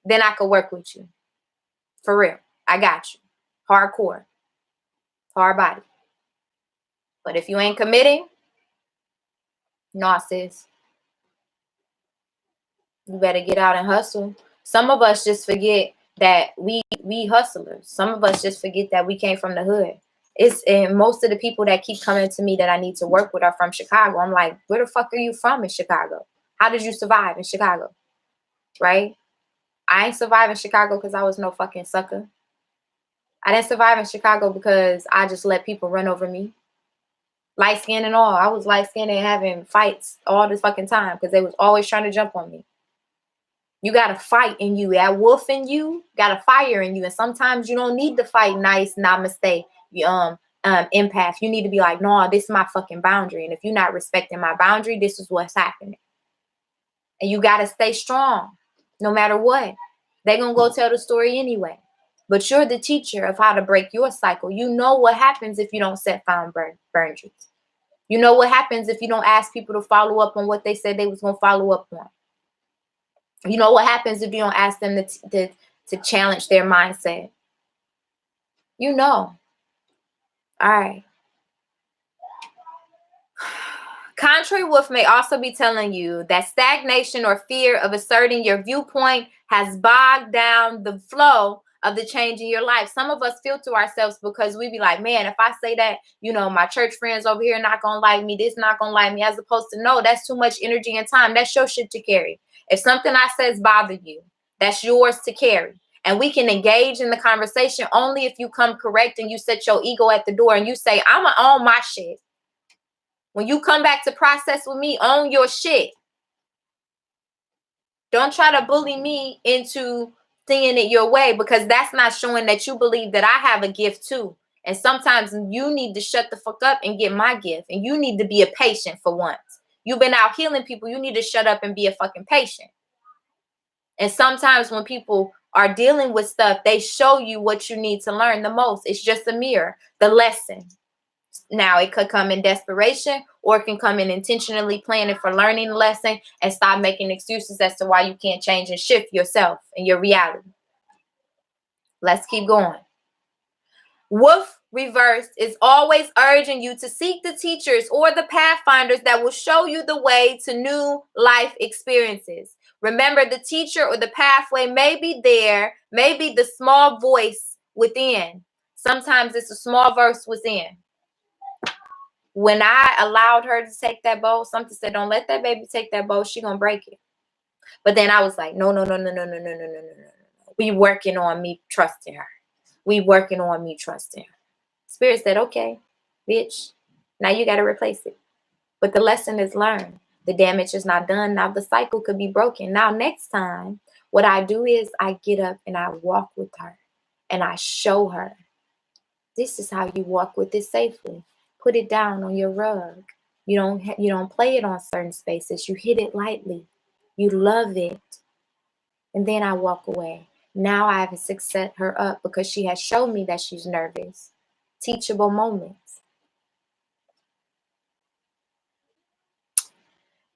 then I can work with you. For real. I got you. Hardcore. Hard body. But if you ain't committing, no, sis. You better get out and hustle. Some of us just forget that we hustlers. Some of us just forget that we came from the hood. And most of the people that keep coming to me that I need to work with are from Chicago. I'm like, where the fuck are you from in Chicago? How did you survive in Chicago? Right? I ain't survive in Chicago because I was no fucking sucker. I didn't survive in Chicago because I just let people run over me. Light skin and all. I was light skinned and having fights all this fucking time because they was always trying to jump on me. You got to fight in you. That wolf in you got a fire in you. And sometimes you don't need to fight nice, namaste, empath. You need to be like, no, this is my fucking boundary. And if you're not respecting my boundary, this is what's happening. And you got to stay strong no matter what. They're going to go tell the story anyway. But you're the teacher of how to break your cycle. You know what happens if you don't set boundaries. You know what happens if you don't ask people to follow up on what they said they was going to follow up on. You know what happens if you don't ask them to challenge their mindset. You know. All right. Contrary wolf may also be telling you that stagnation or fear of asserting your viewpoint has bogged down the flow of the change in your life. Some of us filter ourselves because we be like, man, if I say that, my church friends over here not going to like me, this not going to like me, as opposed to, no, that's too much energy and time. That's your shit to carry. If something I says bother you, that's yours to carry. And we can engage in the conversation only if you come correct and you set your ego at the door and you say, I'm going to own my shit. When you come back to process with me, own your shit. Don't try to bully me into seeing it your way, because that's not showing that you believe that I have a gift too. And sometimes you need to shut the fuck up and get my gift. And you need to be a patient for once. You've been out healing people. You need to shut up and be a fucking patient. And sometimes when people are dealing with stuff, they show you what you need to learn the most. It's just a mirror, the lesson. Now, it could come in desperation, or it can come in intentionally planning for learning the lesson and stop making excuses as to why you can't change and shift yourself and your reality. Let's keep going. Wolf reversed is always urging you to seek the teachers or the pathfinders that will show you the way to new life experiences. Remember, the teacher or the pathway may be there, may be the small voice within. Sometimes it's a small verse within. When I allowed her to take that bowl, something said, don't let that baby take that bowl. She's going to break it. But then I was like, no. We working on me trusting her. We working on me trusting her. Spirit said, okay, bitch, now you got to replace it. But the lesson is learned. The damage is not done. Now the cycle could be broken. Now next time, what I do is I get up and I walk with her and I show her. This is how you walk with it safely. Put it down on your rug. You don't play it on certain spaces. You hit it lightly. You love it. And then I walk away. Now I have to set her up because she has shown me that she's nervous. Teachable moments.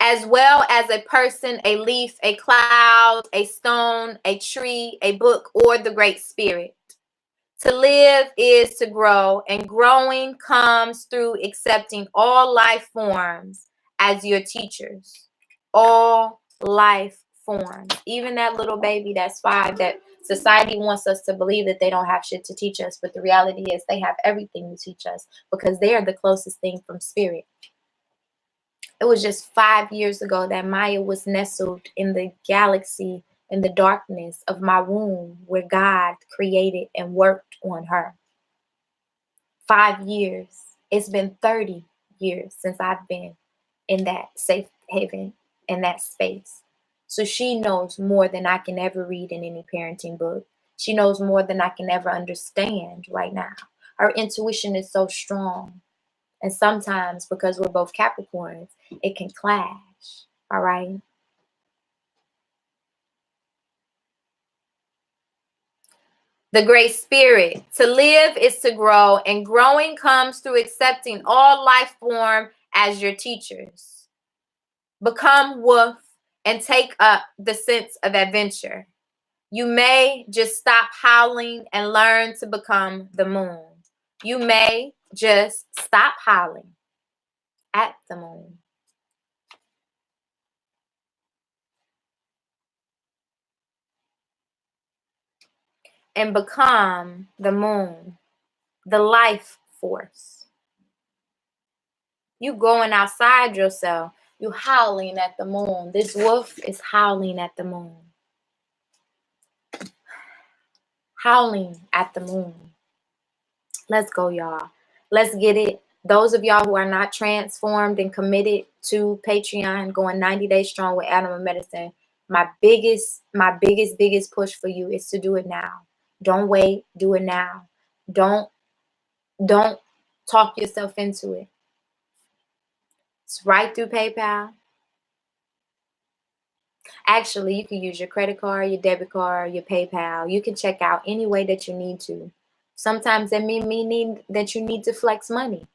As well as a person, a leaf, a cloud, a stone, a tree, a book, or the Great Spirit. To live is to grow, and growing comes through accepting all life forms as your teachers. All life forms. Even that little baby that's 5 that society wants us to believe that they don't have shit to teach us, but the reality is they have everything to teach us because they are the closest thing from spirit. It was just 5 years ago that Maya was nestled in the galaxy, in the darkness of my womb, where God created and worked on her. 5 years. It's been 30 years since I've been in that safe haven, in that space. So she knows more than I can ever read in any parenting book. She knows more than I can ever understand right now. Her intuition is so strong. And sometimes, because we're both Capricorns, it can clash. All right? The Great Spirit. To live is to grow, and growing comes through accepting all life form as your teachers. Become wolf and take up the sense of adventure. You may just stop howling and learn to become the moon. You may just stop howling at the moon. And become the moon, the life force. You going outside yourself. You howling at the moon. This wolf is howling at the moon. Howling at the moon. Let's go, y'all. Let's get it. Those of y'all who are not transformed and committed to Patreon, going 90 days strong with Animal Medicine, my biggest push for you is to do it now. Don't wait. Do it now. Don't talk yourself into it. It's right through PayPal. Actually, you can use your credit card, your debit card, your PayPal. You can check out any way that you need to. Sometimes that mean that you need to flex money,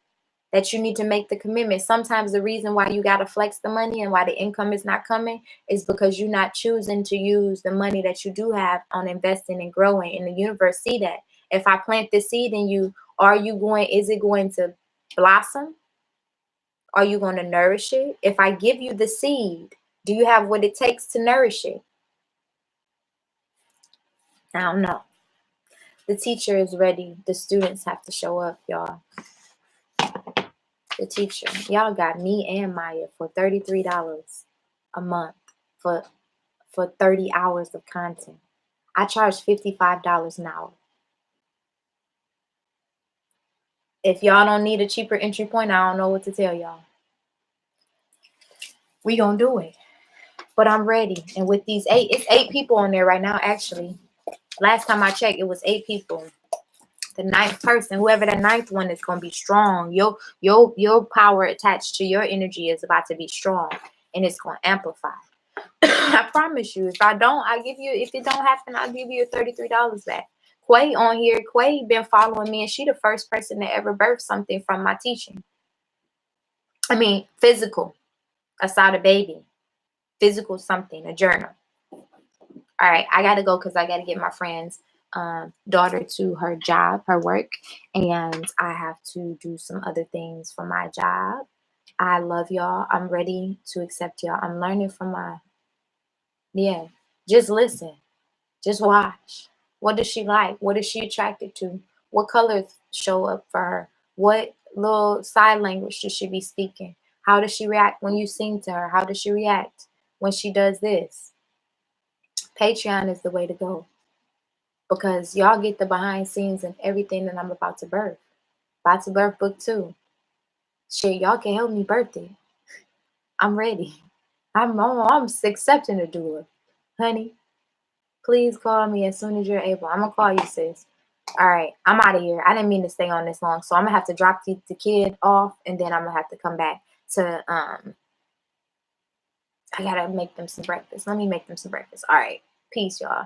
that you need to make the commitment. Sometimes the reason why you got to flex the money and why the income is not coming is because you're not choosing to use the money that you do have on investing and growing. And the universe see that. If I plant this seed in you, is it going to blossom? Are you going to nourish it? If I give you the seed, do you have what it takes to nourish it? I don't know. The teacher is ready. The students have to show up, y'all. The teacher. Y'all got me and Maya for $33 a month for 30 hours of content. I charge $55 an hour. If y'all don't need a cheaper entry point, I don't know what to tell y'all. We gonna do it. But I'm ready. And with these it's 8 people on there right now, actually. Last time I checked, it was 8 people. The ninth person, whoever the ninth one is, gonna be strong. Your power attached to your energy is about to be strong, and it's gonna amplify. I promise you. If I don't, I give you. If it don't happen, I'll give you $33 back. Quay on here. Quay been following me, and she the first person to ever birth something from my teaching. I mean, physical, aside a baby, physical something, a journal. All right, I gotta go because I gotta get my friend's daughter to her job, her work, and I have to do some other things for my job. I love y'all. I'm ready to accept y'all. I'm learning from my, yeah, just listen, just watch. What does she like? What is she attracted to? What colors show up for her? What little sign language should she be speaking? How does she react when you sing to her? How does she react when she does this? Patreon is the way to go, because y'all get the behind scenes and everything that I'm about to birth. About to birth book 2. Shit, y'all can help me birth it. I'm ready. I'm accepting a doula. Honey, please call me as soon as you're able. I'm gonna call you, sis. All right, I'm out of here. I didn't mean to stay on this long, so I'm gonna have to drop the kid off, and then I'm gonna have to come back to I gotta make them some breakfast. Let me make them some breakfast. All right, peace, y'all.